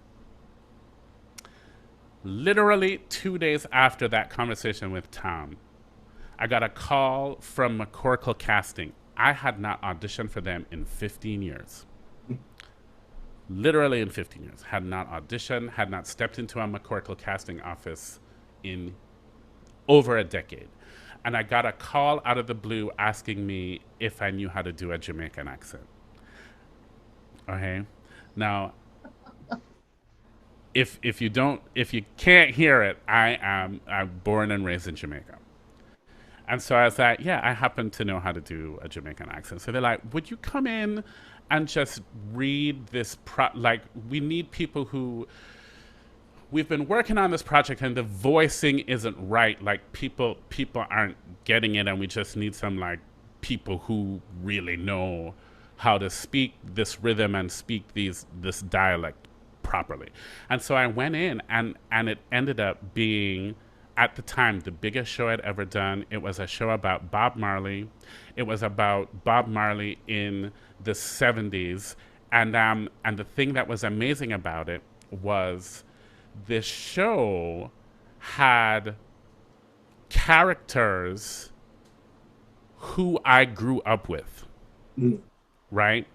Literally 2 days after that conversation with Tom, I got a call from McCorkle Casting. I had not auditioned for them in 15 years. Literally in 15 years, had not auditioned, had not stepped into a McCorkle casting office in over a decade. And I got a call out of the blue asking me if I knew how to do a Jamaican accent. Okay? Now, if you can't hear it, I'm born and raised in Jamaica. And so I was like, yeah, I happen to know how to do a Jamaican accent. So they're like, would you come in and just read this, like, we need people who, we've been working on this project and the voicing isn't right. Like, people aren't getting it, and we just need some, like, people who really know how to speak this rhythm and speak this dialect properly. And so I went in, and it ended up being, at the time, the biggest show I'd ever done. It was a show about Bob Marley. It was about Bob Marley in the 70s. And the thing that was amazing about it was this show had characters who I grew up with, right?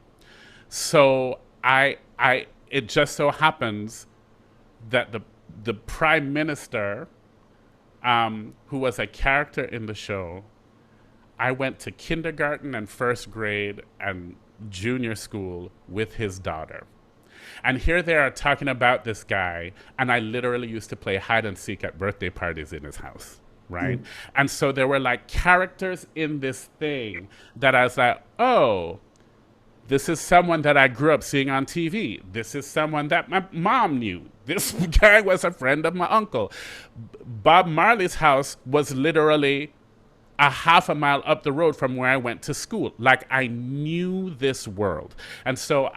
So it just so happens that the prime minister, who was a character in the show, I went to kindergarten and first grade and junior school with his daughter. And here they are talking about this guy, and I literally used to play hide and seek at birthday parties in his house, right? And so there were like characters in this thing that I was like, oh, this is someone that I grew up seeing on TV. This is someone that my mom knew. This guy was a friend of my uncle. Bob Marley's house was literally a half a mile up the road from where I went to school. Like, I knew this world. And so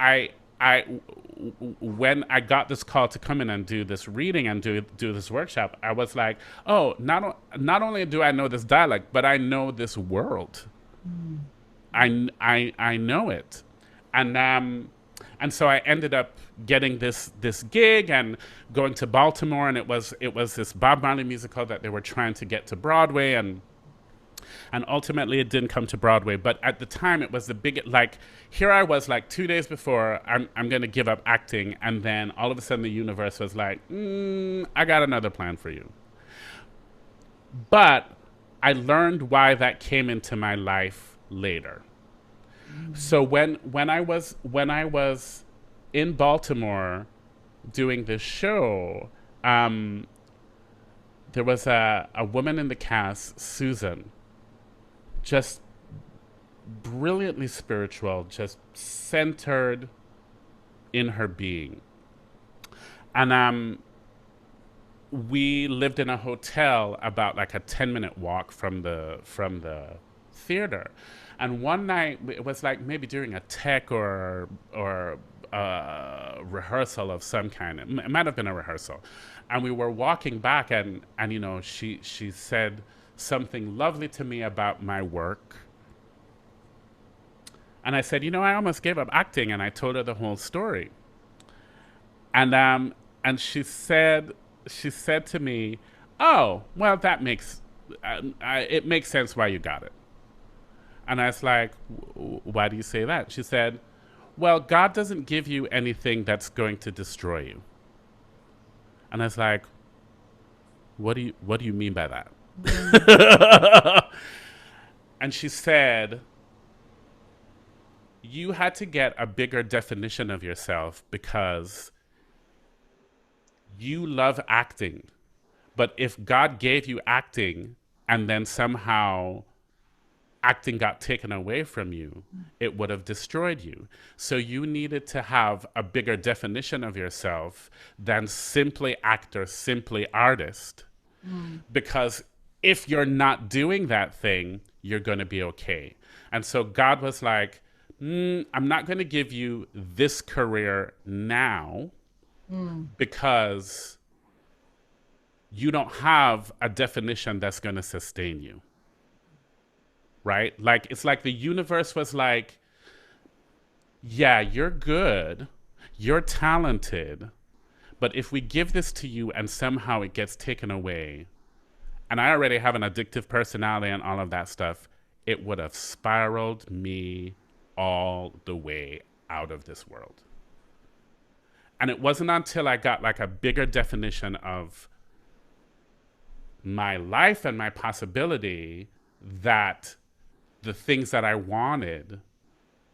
when I got this call to come in and do this reading and do this workshop, I was like, oh, not only do I know this dialect, but I know this world. I know it. And so I ended up getting this gig and going to Baltimore, and it was this Bob Marley musical that they were trying to get to Broadway, and ultimately it didn't come to Broadway. But at the time it was the big, like, here I was like 2 days before I'm going to give up acting, and then all of a sudden the universe was like, I got another plan for you. But I learned why that came into my life later. So when I was in Baltimore doing this show, there was a woman in the cast, Susan, just brilliantly spiritual, just centered in her being. And we lived in a hotel about like a 10-minute walk from the theater. And one night, it was like maybe during a tech or rehearsal of some kind. It might have been a rehearsal. And we were walking back, and you know, she said something lovely to me about my work. And I said, you know, I almost gave up acting, and I told her the whole story. And she said to me, oh, well, that makes it makes sense why you got it. And I was like, why do you say that? She said, well, God doesn't give you anything that's going to destroy you. And I was like, what do you mean by that? And she said, you had to get a bigger definition of yourself because you love acting. But if God gave you acting and then somehow acting got taken away from you, it would have destroyed you. So you needed to have a bigger definition of yourself than simply actor, simply artist. Because if you're not doing that thing, you're going to be okay. And so God was like, I'm not going to give you this career now because you don't have a definition that's going to sustain you. Right? Like, it's like the universe was like, yeah, you're good, you're talented, but if we give this to you and somehow it gets taken away, and I already have an addictive personality and all of that stuff, it would have spiraled me all the way out of this world. And it wasn't until I got like a bigger definition of my life and my possibility that the things that I wanted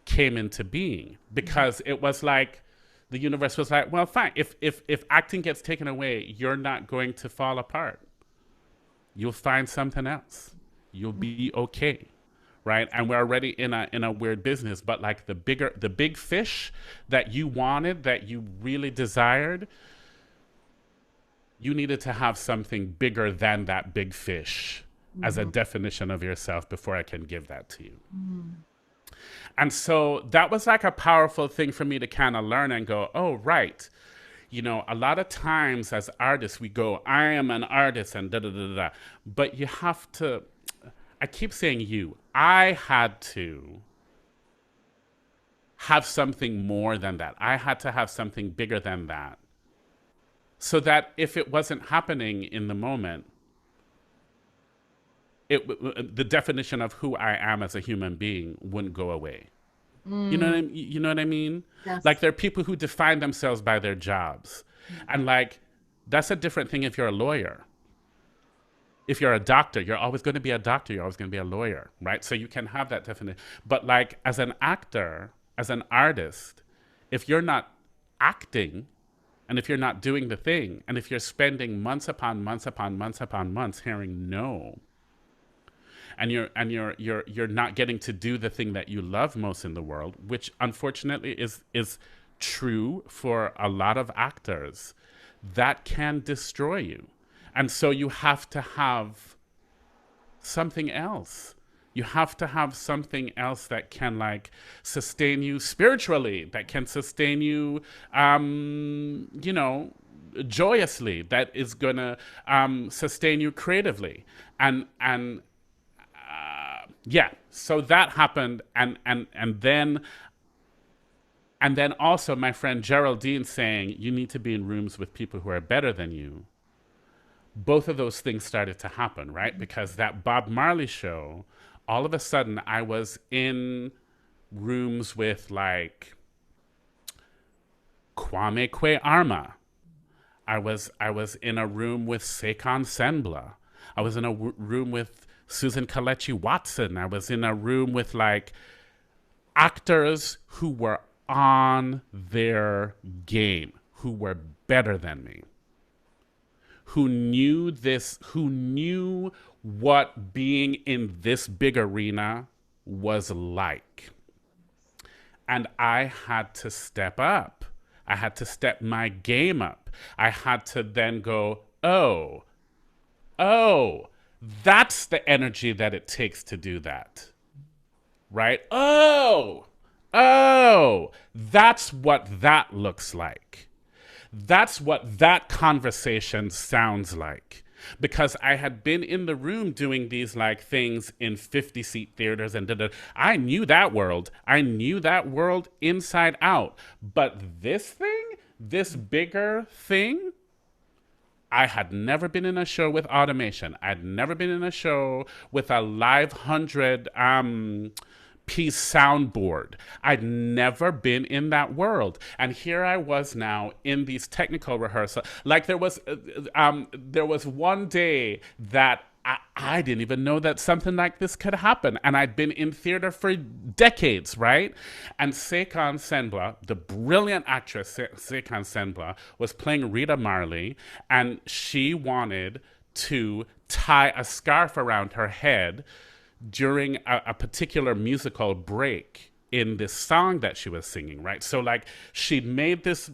came into being, because it was like the universe was like, well, fine. If acting gets taken away, you're not going to fall apart. You'll find something else. You'll be okay, right? And we're already in a weird business, but like the big fish that you wanted, that you really desired, you needed to have something bigger than that big fish as a definition of yourself before I can give that to you. And so that was like a powerful thing for me to kind of learn and go, oh, right. You know, a lot of times as artists, we go, I am an artist and da-da-da-da. But you have to, I keep saying I had to have something more than that. I had to have something bigger than that. So that if it wasn't happening in the moment, the definition of who I am as a human being wouldn't go away. You know what I mean? Yes. Like, there are people who define themselves by their jobs. And like, That's a different thing if you're a lawyer. If you're a doctor, you're always going to be a doctor. You're always going to be a lawyer, right? So you can have that definite. But like as an actor, as an artist, if you're not acting, and if you're not doing the thing, and if you're spending months upon months upon months upon months hearing no, and you're not getting to do the thing that you love most in the world, which unfortunately is true for a lot of actors, that can destroy you. And so you have to have something else. You have to have something else that can like sustain you spiritually, that can sustain you, you know, joyously, that is gonna sustain you creatively. And yeah, so that happened, and then also my friend Geraldine saying you need to be in rooms with people who are better than you. Both of those things started to happen, right? Because that Bob Marley show, all of a sudden I was in rooms with like Kwame Kwe-Arma. I was in a room with Sekon Senbla. I was in a room with Susan Kalechi Watson. I was in a room with like actors who were on their game, who were better than me, who knew what being in this big arena was like. And I had to step up. I had to step my game up. I had to then go, oh, that's the energy that it takes to do that. Right? Oh, that's what that looks like. That's what that conversation sounds like. Because I had been in the room doing these like things in 50-seat theaters and I knew that world. I knew that world inside out. But this thing, this bigger thing, I had never been in a show with automation. I'd never been in a show with a live 100-piece soundboard. I'd never been in that world. And here I was now in these technical rehearsals. Like there was one day that I didn't even know that something like this could happen. And I'd been in theater for decades, right? And Sekon Senbla, the brilliant actress Sekon Senbla, was playing Rita Marley, and she wanted to tie a scarf around her head during a particular musical break in this song that she was singing, right? So like she'd made this,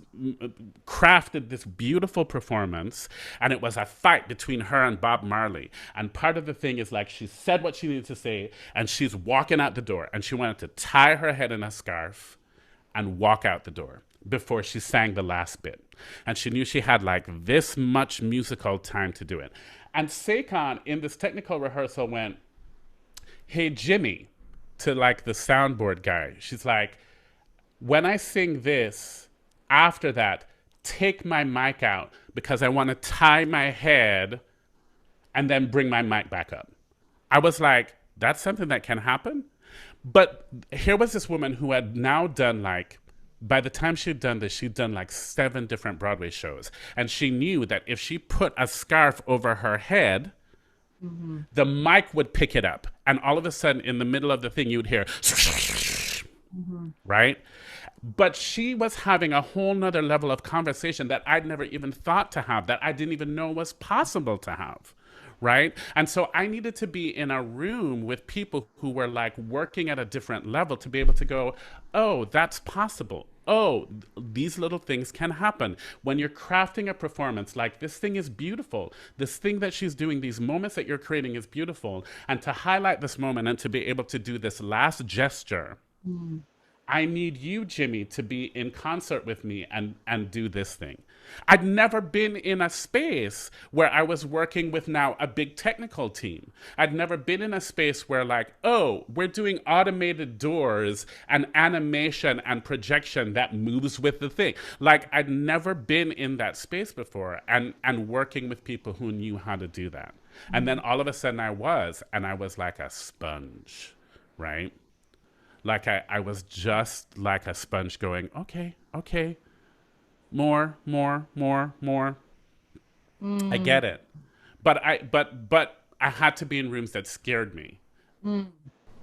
crafted this beautiful performance, and it was a fight between her and Bob Marley. And part of the thing is like she said what she needed to say, and she's walking out the door, and she wanted to tie her head in a scarf and walk out the door before she sang the last bit. And she knew she had like this much musical time to do it. And Sekon in this technical rehearsal went, "Hey, Jimmy," to like the soundboard guy. She's like, "When I sing this, after that, take my mic out because I want to tie my head and then bring my mic back up." I was like, that's something that can happen? But here was this woman who had now done like, by the time she'd done this, she'd done like 7 different Broadway shows. And she knew that if she put a scarf over her head, the mic would pick it up. And all of a sudden, in the middle of the thing, you'd hear, right? But she was having a whole nother level of conversation that I'd never even thought to have, that I didn't even know was possible to have, right? And so I needed to be in a room with people who were like working at a different level to be able to go, oh, that's possible. Oh, these little things can happen. When you're crafting a performance, like this thing is beautiful. This thing that she's doing, these moments that you're creating is beautiful. And to highlight this moment and to be able to do this last gesture, I need you, Jimmy, to be in concert with me and do this thing. I'd never been in a space where I was working with now a big technical team. I'd never been in a space where like, oh, we're doing automated doors and animation and projection that moves with the thing. Like I'd never been in that space before and working with people who knew how to do that. And then all of a sudden I was like a sponge, right? Like I was just like a sponge going, okay, more. I get it. But I had to be in rooms that scared me.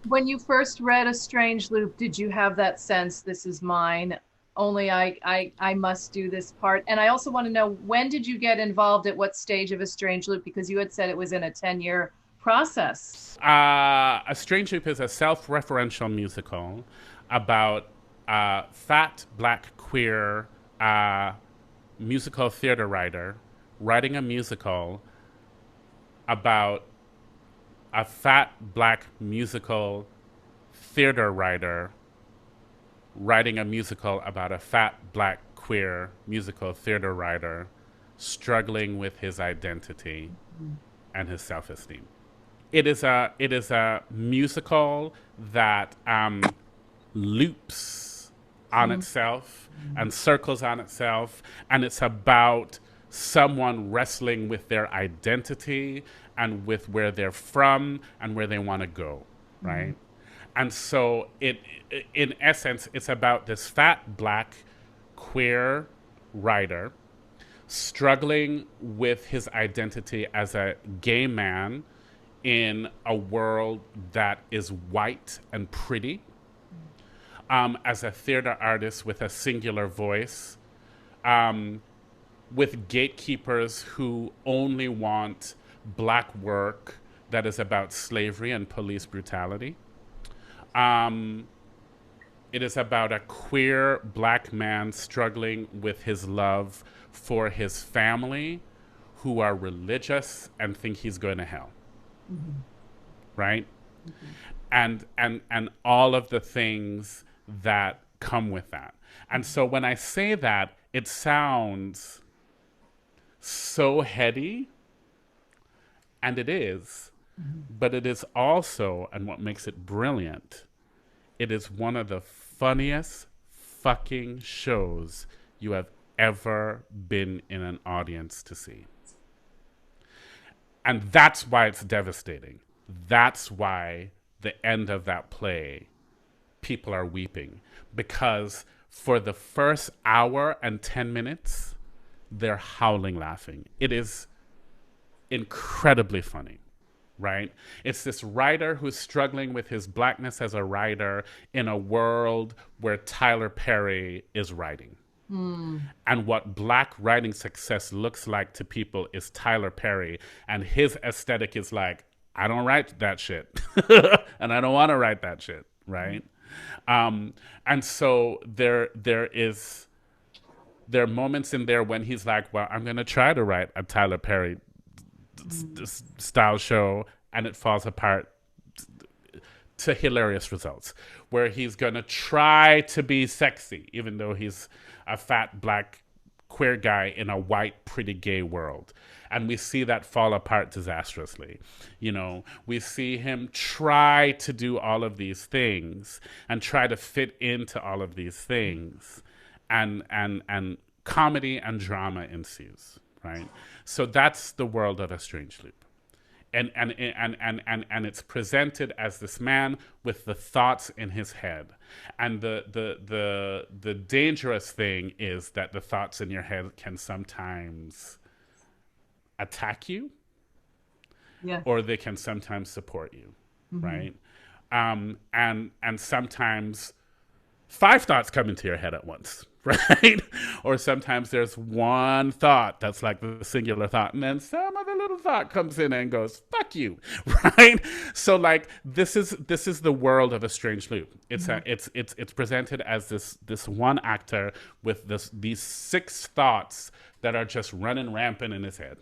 When you first read A Strange Loop, did you have that sense, this is mine? Only I must do this part. And I also want to know, when did you get involved, at what stage of A Strange Loop? Because you had said it was in a 10-year process. A Strange Loop is a self-referential musical about a fat, black, queer musical theater writer writing a musical about a fat, black musical theater writer writing a musical about a fat, black, queer musical theater writer struggling with his identity and his self-esteem. It is a musical that loops on itself and circles on itself, and it's about someone wrestling with their identity and with where they're from and where they want to go, right? And so in essence, it's about this fat, black, queer writer struggling with his identity as a gay man in a world that is white and pretty, as a theater artist with a singular voice, with gatekeepers who only want black work that is about slavery and police brutality. It is about a queer black man struggling with his love for his family, who are religious and think he's going to hell. Right? And all of the things that come with that. And so when I say that, it sounds so heady, and it is, but it is also, and what makes it brilliant, it is one of the funniest fucking shows you have ever been in an audience to see. And that's why it's devastating. That's why the end of that play, people are weeping. Because for the first hour and 10 minutes, they're howling laughing. It is incredibly funny, right? It's this writer who's struggling with his blackness as a writer in a world where Tyler Perry is writing. And what black writing success looks like to people is Tyler Perry, and his aesthetic is like, I don't write that shit. And I don't want to write that shit, right? And so there are moments in there when he's like, well, I'm going to try to write a Tyler Perry style show, and it falls apart to hilarious results, where he's going to try to be sexy, even though he's a fat, black, queer guy in a white, pretty gay world. And we see that fall apart disastrously. You know, we see him try to do all of these things and try to fit into all of these things. And comedy and drama ensues, right? So that's the world of A Strange Loop. And it's presented as this man with the thoughts in his head. And the dangerous thing is that the thoughts in your head can sometimes attack you, or they can sometimes support you, right? And sometimes 5 thoughts come into your head at once, right? Or sometimes there's one thought that's like the singular thought, and then some other little thought comes in and goes, fuck you, right? So like this is the world of A Strange Loop. It's presented as this one actor with these 6 thoughts that are just running rampant in his head.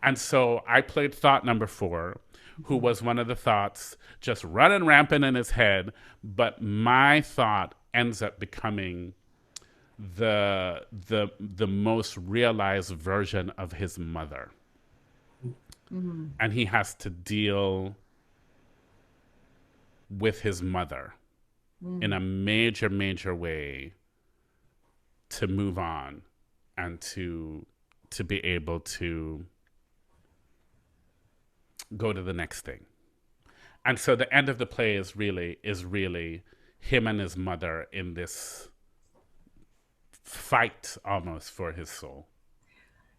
And so I played thought number 4, who was one of the thoughts just running rampant in his head, but my thought ends up becoming the most realized version of his mother. And he has to deal with his mother in a major way to move on and to be able to go to the next thing. And so the end of the play is really him and his mother in this fight almost for his soul.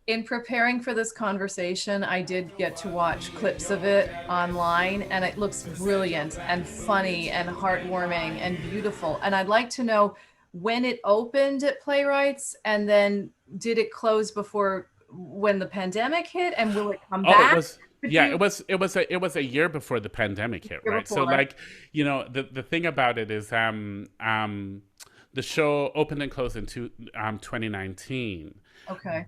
In preparing for this conversation, I did get to watch clips of it online, and it looks brilliant and funny and heartwarming and beautiful. And I'd like to know when it opened at Playwrights, and then did it close before when the pandemic hit, and will it come Oh, it back? was yeah, it was a year before the pandemic hit, Year right? So before. like, the thing about it is the show opened and closed in 2019, Okay.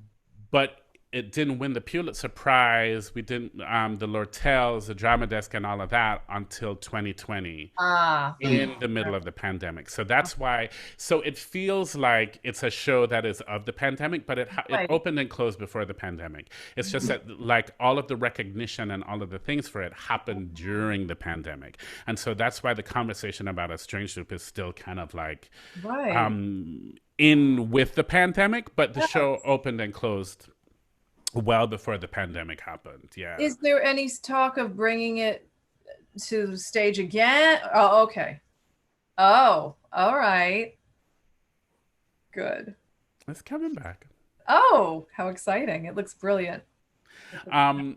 but it didn't win the Pulitzer Prize. We didn't the Lortels, the Drama Desk, and all of that until 2020, Ah. in the middle of the pandemic. So that's why. So it feels like it's a show that is of the pandemic, but it Right. opened and closed before the pandemic. It's just that like all of the recognition and all of the things for it happened during the pandemic, and so that's why the conversation about a strange loop is still kind of like Right. in with the pandemic, but the Yes. show opened and closed well before the pandemic happened. Yeah. Is there any talk of bringing it to the stage again? Oh, okay. Oh, all right. Good. It's coming back. Oh, how exciting. It looks brilliant.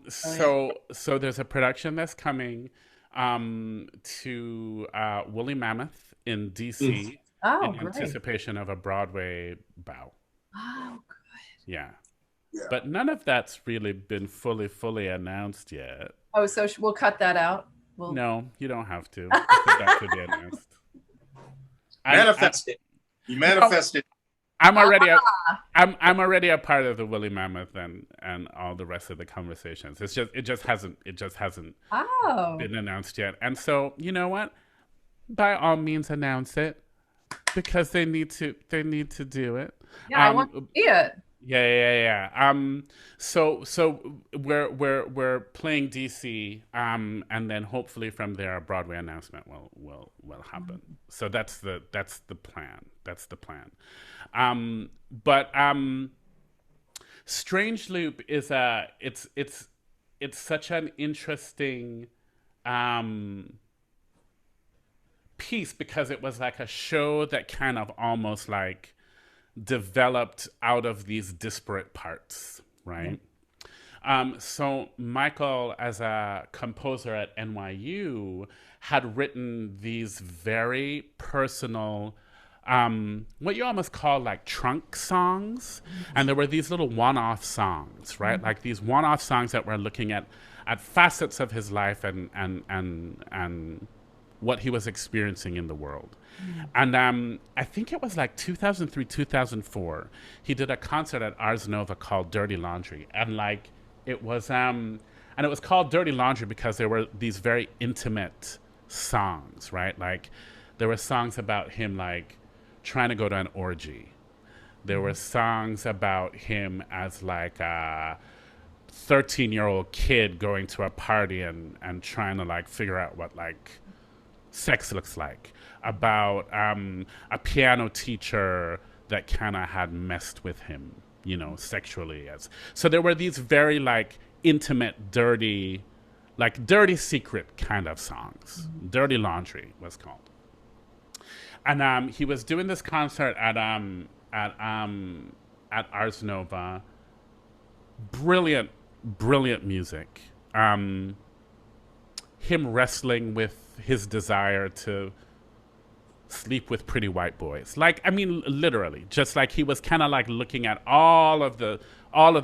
So there's a production that's coming to Woolly Mammoth in DC Oh, in great. anticipation of a Broadway bow. Oh, Yeah. Yeah. But none of that's really been fully announced yet. oh, so we'll cut that out. We'll No, you don't have to. I think that could be announced. Manifest it. You manifested. I'm already I'm already a part of the Woolly Mammoth and all the rest of the conversations. It just hasn't Oh, been announced yet. And so, you know what? By all means announce it, because they need to do it. yeah, I want to see it. Yeah. So we're playing DC, and then hopefully from there a Broadway announcement will happen. So that's the plan. That's the plan. But Strange Loop is it's such an interesting piece, because it was like a show that kind of almost like developed out of these disparate parts, right? So Michael, as a composer at NYU, had written these very personal, what you almost call like trunk songs, and there were these little one-off songs, right? Like these one-off songs that were looking at facets of his life and what he was experiencing in the world. And I think it was like 2003, 2004, he did a concert at Ars Nova called Dirty Laundry. And like it was called Dirty Laundry because there were these very intimate songs, right? Like there were songs about him like trying to go to an orgy. There were songs about him as like a 13-year-old kid going to a party and trying to like figure out what like sex looks like, about a piano teacher that kind of had messed with him, sexually. So there were these very like intimate, dirty secret kind of songs. Dirty Laundry was called. And he was doing this concert at Ars Nova. Brilliant music. Him wrestling with his desire to sleep with pretty white boys. Like, I mean, literally, just like he was kind of like looking at all of the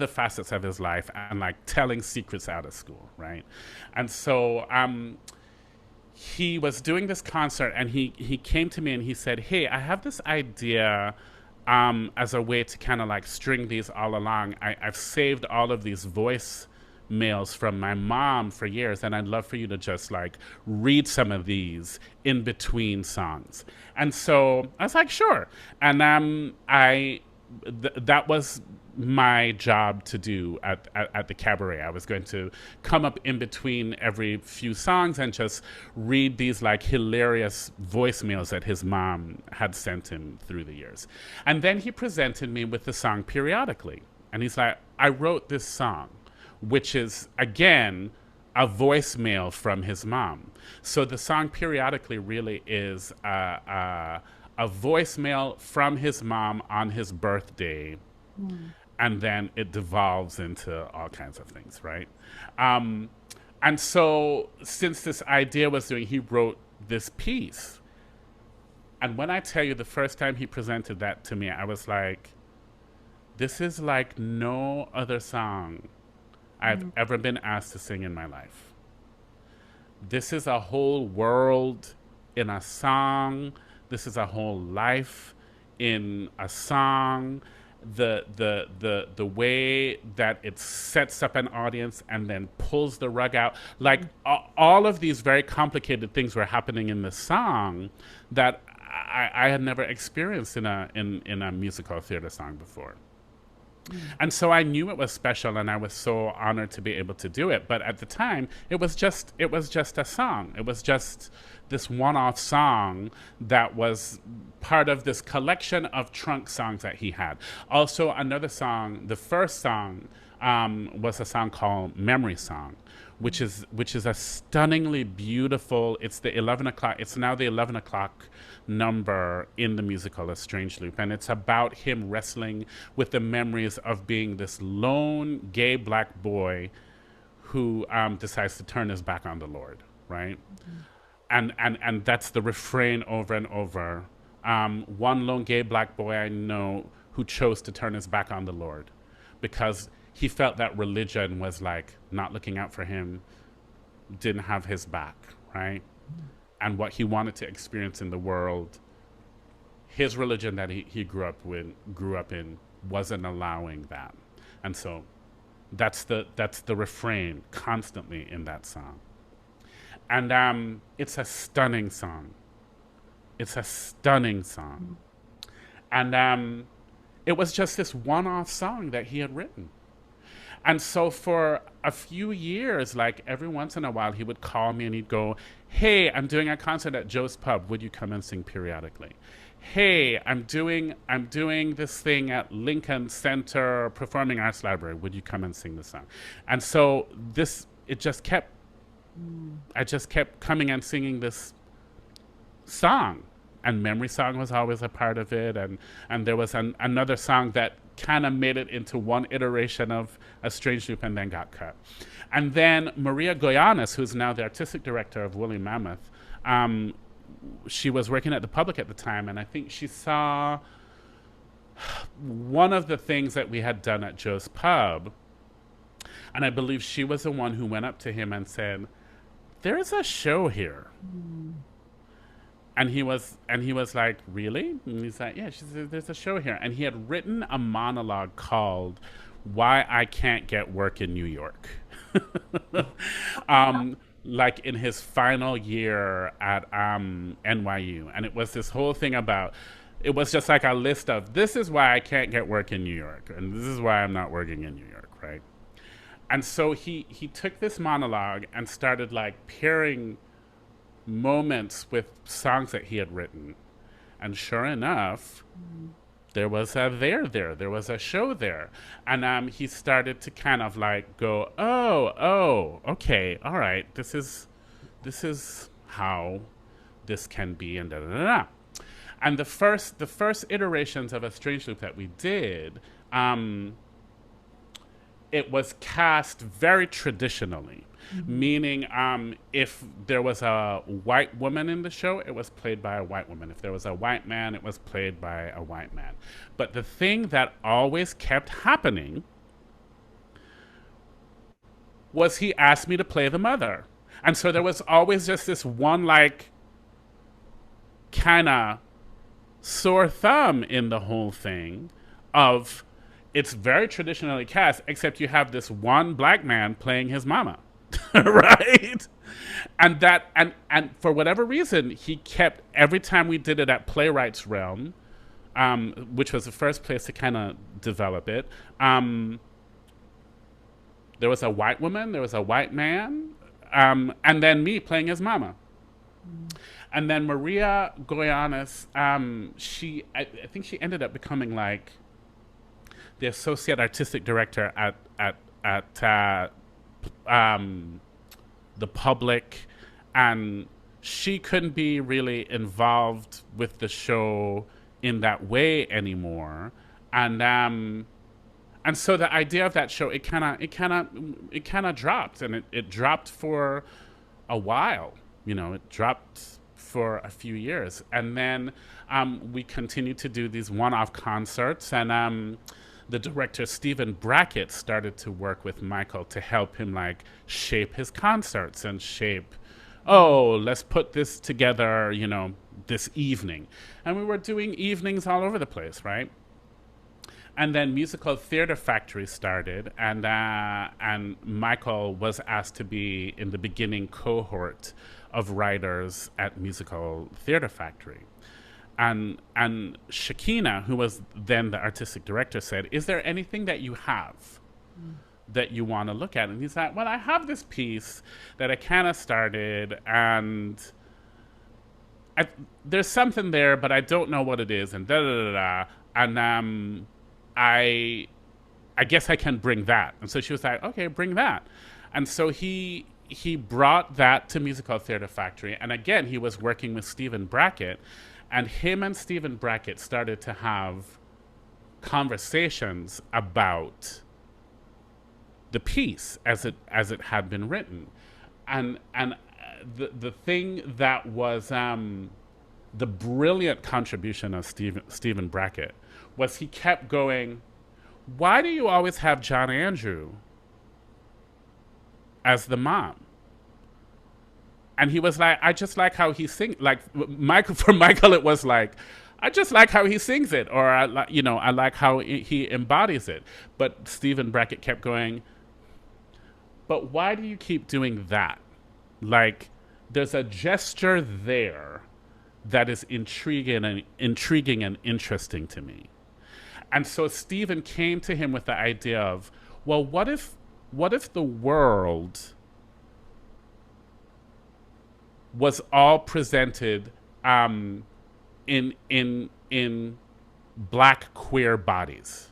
facets of his life and like telling secrets out of school, right? And so he was doing this concert, and he came to me and he said, "Hey, I have this idea as a way to kind of like string these all along. I've saved all of these voice mails from my mom for years, and I'd love for you to just like read some of these in between songs." And so I was like, sure. And that was my job to do at the cabaret. I was going to come up in between every few songs and just read these like hilarious voicemails that his mom had sent him through the years. And then he presented me with the song Periodically. And he's like, I wrote this song, which is, again, a voicemail from his mom. So the song Periodically really is a voicemail from his mom on his birthday. and then it devolves into all kinds of things, right? Um, and so, since this idea was doing, he wrote this piece. And when I tell you the first time he presented that to me, I was like, this is like no other song I've ever been asked to sing in my life. This is a whole world in a song. This is a whole life in a song. The way that it sets up an audience and then pulls the rug out, like all of these very complicated things were happening in the song that I had never experienced in a musical theater song before. And so I knew it was special, and I was so honored to be able to do it. But at the time, it was just a song. It was just this one-off song that was part of this collection of trunk songs that he had. Also, another song, the first song, was a song called "Memory Song," which is a stunningly beautiful. It's the 11 o'clock. It's now the 11 o'clock number in the musical A Strange Loop, and it's about him wrestling with the memories of being this lone gay black boy who decides to turn his back on the Lord, right? And that's the refrain over and over. One lone gay black boy I know who chose to turn his back on the Lord because he felt that religion was like not looking out for him, didn't have his back, right? And what he wanted to experience in the world, his religion that he grew up in wasn't allowing that. And so that's the refrain constantly in that song. And it's a stunning song. It's a stunning song. And it was just this one-off song that he had written. And so for a few years, like every once in a while, he would call me and he'd go, "Hey, I'm doing a concert at Joe's Pub. Would you come and sing periodically? Hey, I'm doing this thing at Lincoln Center Performing Arts Library. Would you come and sing the song?" And so I just kept coming and singing this song. And Memory Song was always a part of it. And there was another song that kind of made it into one iteration of A Strange Loop and then got cut. And then Maria Goyanes, who's now the artistic director of Woolly Mammoth, she was working at the Public at the time, and I think she saw one of the things that we had done at Joe's Pub, and I believe she was the one who went up to him and said, "There's a show here." And he was like, "Really?" And he's like, "Yeah." She said, "There's a show here." And he had written a monologue called "Why I Can't Get Work in New York." Like in his final year at NYU. And it was this whole thing about, it was just like a list of, this is why I can't get work in New York. And this is why I'm not working in New York, right? And so he took this monologue and started like pairing moments with songs that he had written. And sure enough, there was a show there. And he started to kind of like go, oh, okay, all right, this is how this can be, and da da da da. And the first iterations of A Strange Loop that we did, it was cast very traditionally. Meaning, if there was a white woman in the show, it was played by a white woman. If there was a white man, it was played by a white man. But the thing that always kept happening was he asked me to play the mother. And so there was always just this one, like, kind of sore thumb in the whole thing of, it's very traditionally cast, except you have this one black man playing his mama. Right? And that and for whatever reason, he kept, every time we did it at Playwrights Realm, which was the first place to kind of develop it, there was a white woman, there was a white man, and then me playing his mama. And then Maria Goyanes, I think she ended up becoming like the associate artistic director at the Public, and she couldn't be really involved with the show in that way anymore. And and so the idea of that show, it kind of dropped, and it dropped for a while. It dropped for a few years, and then we continued to do these one-off concerts, and the director Stephen Brackett started to work with Michael to help him like shape his concerts and shape, oh, let's put this together, this evening. And we were doing evenings all over the place, right? And then Musical Theater Factory started, and Michael was asked to be in the beginning cohort of writers at Musical Theater Factory. And Shakina, who was then the artistic director, said, "Is there anything that you have that you want to look at?" And he's like, "Well, I have this piece that I kind of started, and there's something there, but I don't know what it is, and da da da da." And I guess I can bring that. And so she was like, "Okay, bring that." And so he brought that to Musical Theater Factory, and again he was working with Stephen Brackett, and him and Stephen Brackett started to have conversations about the piece as it had been written, and the thing that was the brilliant contribution of Stephen Brackett was he kept going, "Why do you always have John Andrew as the mom?" And he was like, "I just like how he sings." Like for Michael, it was like, "I just like how he sings it," or I like how he embodies it. But Stephen Brackett kept going, "But why do you keep doing that? Like, there's a gesture there that is intriguing and interesting to me." And so Stephen came to him with the idea of, well, what if the world was all presented in Black queer bodies?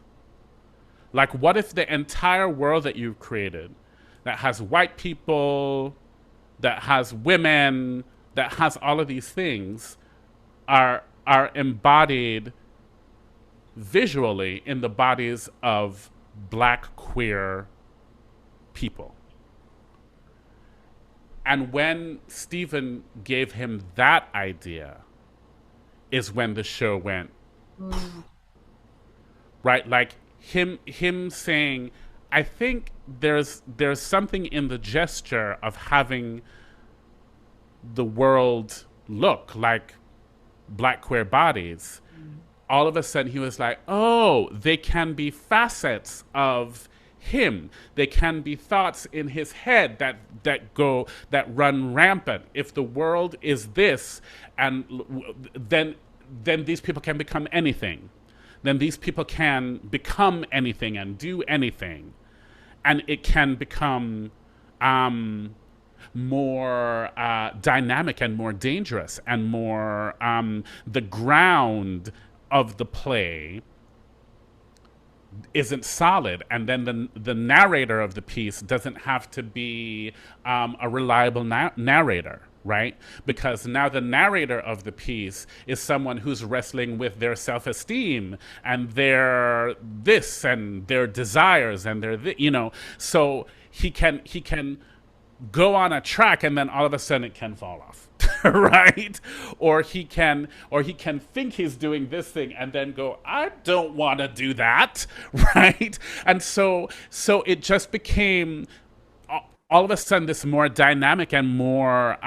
Like, what if the entire world that you've created, that has white people, that has women, that has all of these things, are embodied visually in the bodies of Black queer people? And when Stephen gave him that idea is when the show went, right? Like him saying, "I think there's something in the gesture of having the world look like Black queer bodies." All of a sudden he was like, "Oh, they can be facets of him. They can be thoughts in his head that run rampant. If the world is this, and then these people can become anything. Then these people can become anything and do anything, and it can become more dynamic and more dangerous and more the ground of the play isn't solid, and then the narrator of the piece doesn't have to be a reliable narrator, right? Because now the narrator of the piece is someone who's wrestling with their self-esteem and their this and their desires and their so he can go on a track and then all of a sudden it can fall off. Right? Or he can think he's doing this thing and then go, "I don't want to do that." Right? And so it just became all of a sudden this more dynamic and more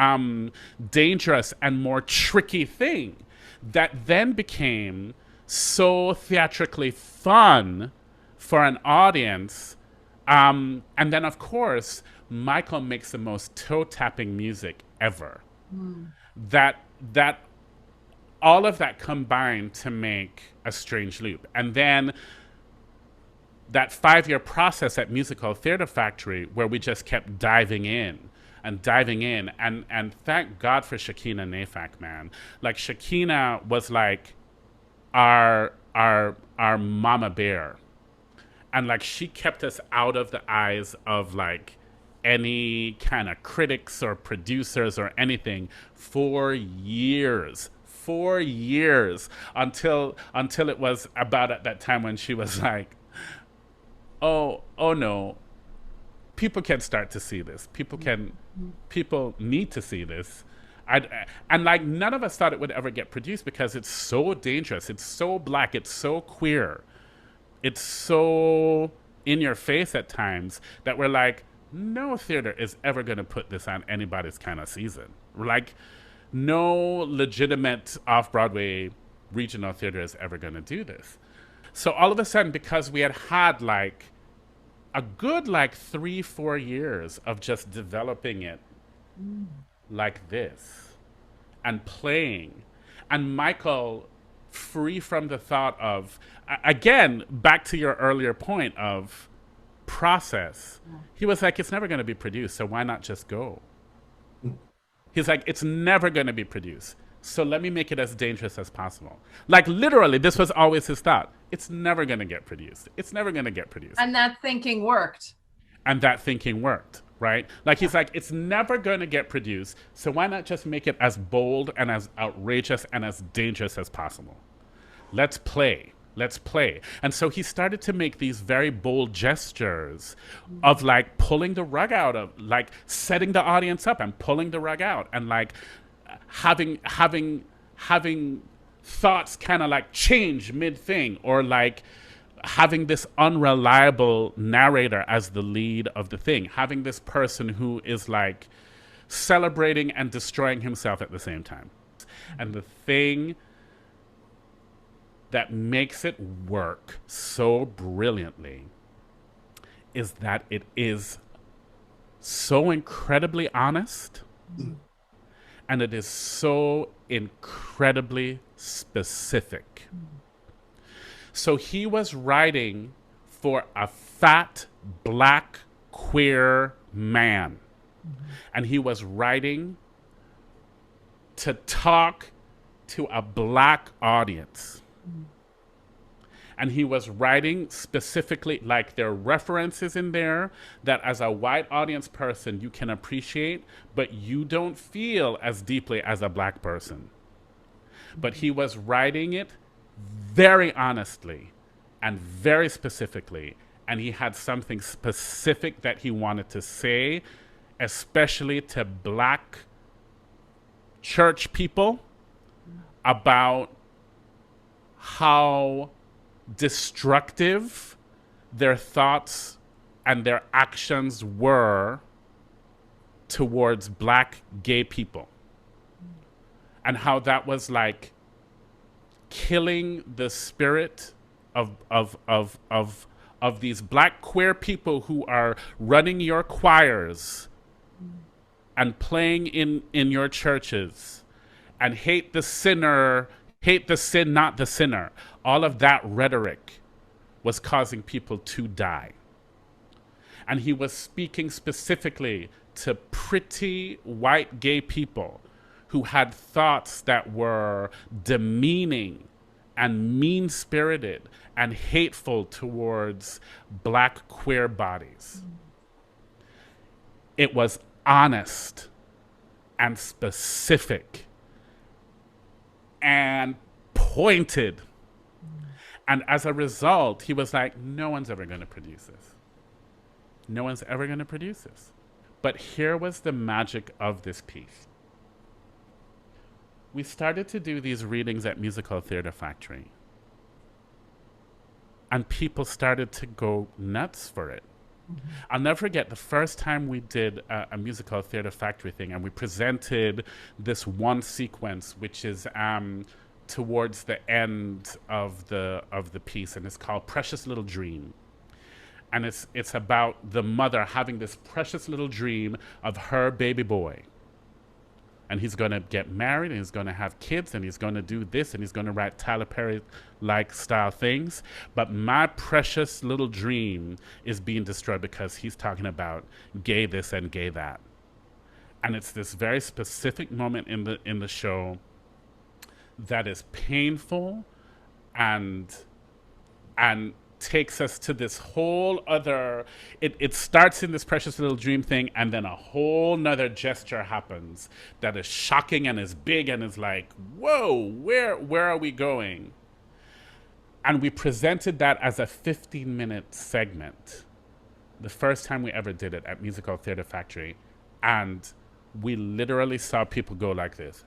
dangerous and more tricky thing that then became so theatrically fun for an audience. And then of course Michael makes the most toe-tapping music ever. That all of that combined to make A Strange Loop. And then that 5-year process at Musical Theater Factory where we just kept diving in and thank God for Shakina Nafak, man. Like Shakina was like our mama bear. And like she kept us out of the eyes of like any kind of critics or producers or anything for years until it was about at that time when she was like, oh no, people can start to see this. People need to see this. And like none of us thought it would ever get produced because it's so dangerous. It's so black. It's so queer. It's so in your face at times that we're like, no theater is ever going to put this on anybody's kind of season. Like, no legitimate off-Broadway regional theater is ever going to do this. So all of a sudden, because we had like a good like 3-4 years of just developing it like this and playing, and Michael free from the thought of, again, back to your earlier point of process, he was like, it's never going to be produced, so why not just go? He's like, it's never going to be produced, so let me make it as dangerous as possible. Like, literally, this was always his thought. It's never going to get produced. It's never going to get produced. And that thinking worked. And that thinking worked, right? Like, he's like, it's never going to get produced, so why not just make it as bold and as outrageous and as dangerous as possible? Let's play. Let's play. And so he started to make these very bold gestures of like pulling the rug out of, like setting the audience up and pulling the rug out, and like having thoughts kind of like change mid-thing, or like having this unreliable narrator as the lead of the thing, having this person who is like celebrating and destroying himself at the same time. And the thing that makes it work so brilliantly is that it is so incredibly honest, and it is so incredibly specific. So he was writing for a fat, black, queer man. And he was writing to talk to a black audience. And he was writing specifically, like there are references in there that as a white audience person you can appreciate, but you don't feel as deeply as a black person. But he was writing it very honestly and very specifically, and he had something specific that he wanted to say, especially to black church people, about how destructive their thoughts and their actions were towards black gay people, and how that was like killing the spirit of these black queer people who are running your choirs and playing in your churches, and hate the sinner, hate the sin, not the sinner. All of that rhetoric was causing people to die. And he was speaking specifically to pretty white gay people who had thoughts that were demeaning and mean-spirited and hateful towards black queer bodies. It was honest and specific and pointed. And as a result, he was like, no one's ever going to produce this. No one's ever going to produce this. But here was the magic of this piece. We started to do these readings at Musical Theater Factory. And people started to go nuts for it. Mm-hmm. I'll never forget the first time we did a Musical Theater Factory thing, and we presented this one sequence, which is towards the end of the piece, and it's called Precious Little Dream. And it's about the mother having this precious little dream of her baby boy. And he's going to get married, and he's going to have kids, and he's going to do this, and he's going to write Tyler Perry-like style things. But my precious little dream is being destroyed because he's talking about gay this and gay that. And it's this very specific moment in the show that is painful and takes us to this whole other, it starts in this precious little dream thing, and then a whole nother gesture happens that is shocking and is big and is like, whoa, where are we going? And we presented that as a 15-minute segment. The first time we ever did it at Musical Theatre Factory. And we literally saw people go like this.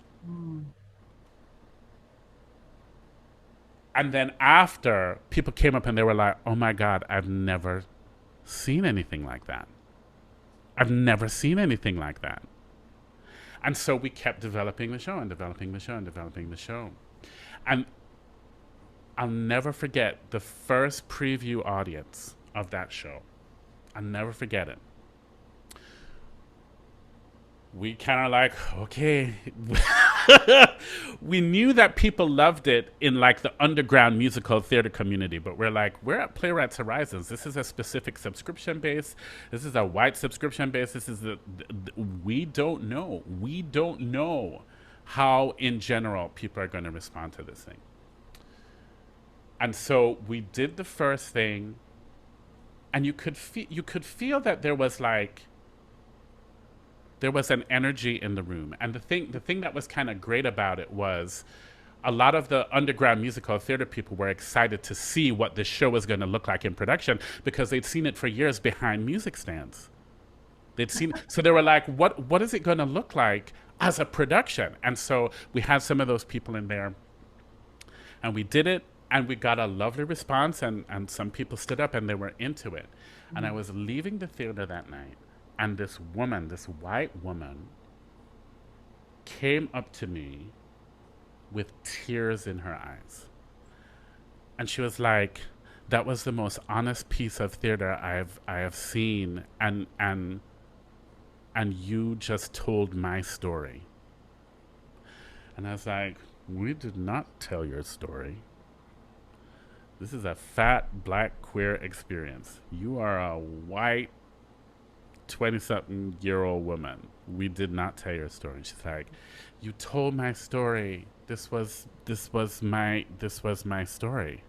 And then after, people came up and they were like, oh my God, I've never seen anything like that. I've never seen anything like that. And so we kept developing the show and developing the show and developing the show. And I'll never forget the first preview audience of that show. I'll never forget it. We kind of like, okay. We knew that people loved it in like the underground musical theater community, but we're like, we're at Playwrights Horizons. This is a specific subscription base. This is a white subscription base. This is we don't know. We don't know how in general people are going to respond to this thing. And so we did the first thing, and you could feel that there was an energy in the room. And the thing that was kind of great about it was a lot of the underground musical theater people were excited to see what this show was going to look like in production because they'd seen it for years behind music stands. So they were like, what is it going to look like as a production? And so we had some of those people in there, and we did it, and we got a lovely response, and some people stood up and they were into it. And I was leaving the theater that night, and this woman, this white woman, came up to me with tears in her eyes. And she was like, that was the most honest piece of theater I have seen, and you just told my story. And I was like, we did not tell your story. This is a fat, black, queer experience. You are a white, 20-something-year-old woman. We did not tell your story. She's like, you told my story. This was my story.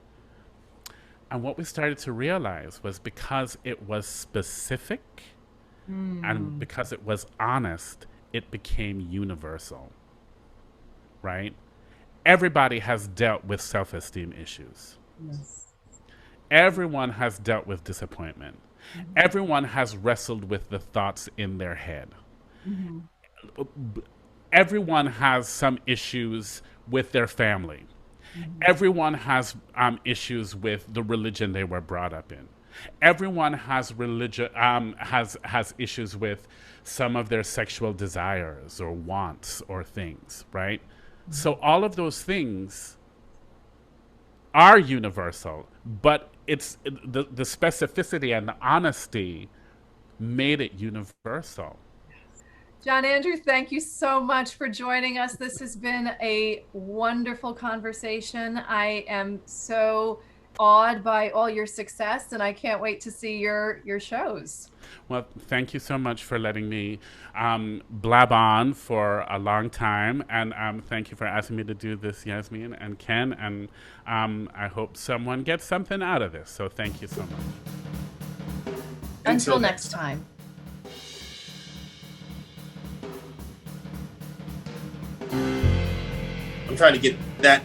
And what we started to realize was because it was specific and because it was honest, it became universal, right? Everybody has dealt with self-esteem issues. Yes. Everyone has dealt with disappointment. Everyone has wrestled with the thoughts in their head. Everyone has some issues with their family. Everyone has issues with the religion they were brought up in. Everyone has has issues with some of their sexual desires or wants or things, right? So all of those things are universal, but it's the specificity and the honesty made it universal. John Andrew, thank you so much for joining us. This has been a wonderful conversation. I am so awed by all your success, and I can't wait to see your shows. Well, thank you so much for letting me blab on for a long time, and thank you for asking me to do this, Yasmin and Ken, and I hope someone gets something out of this, so thank you so much. Until next time. I'm trying to get that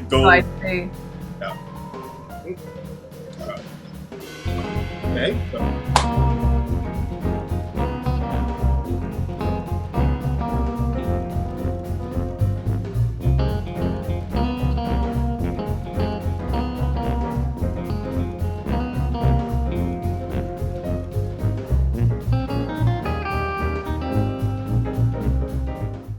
goal. I see. Yeah. Okay. So.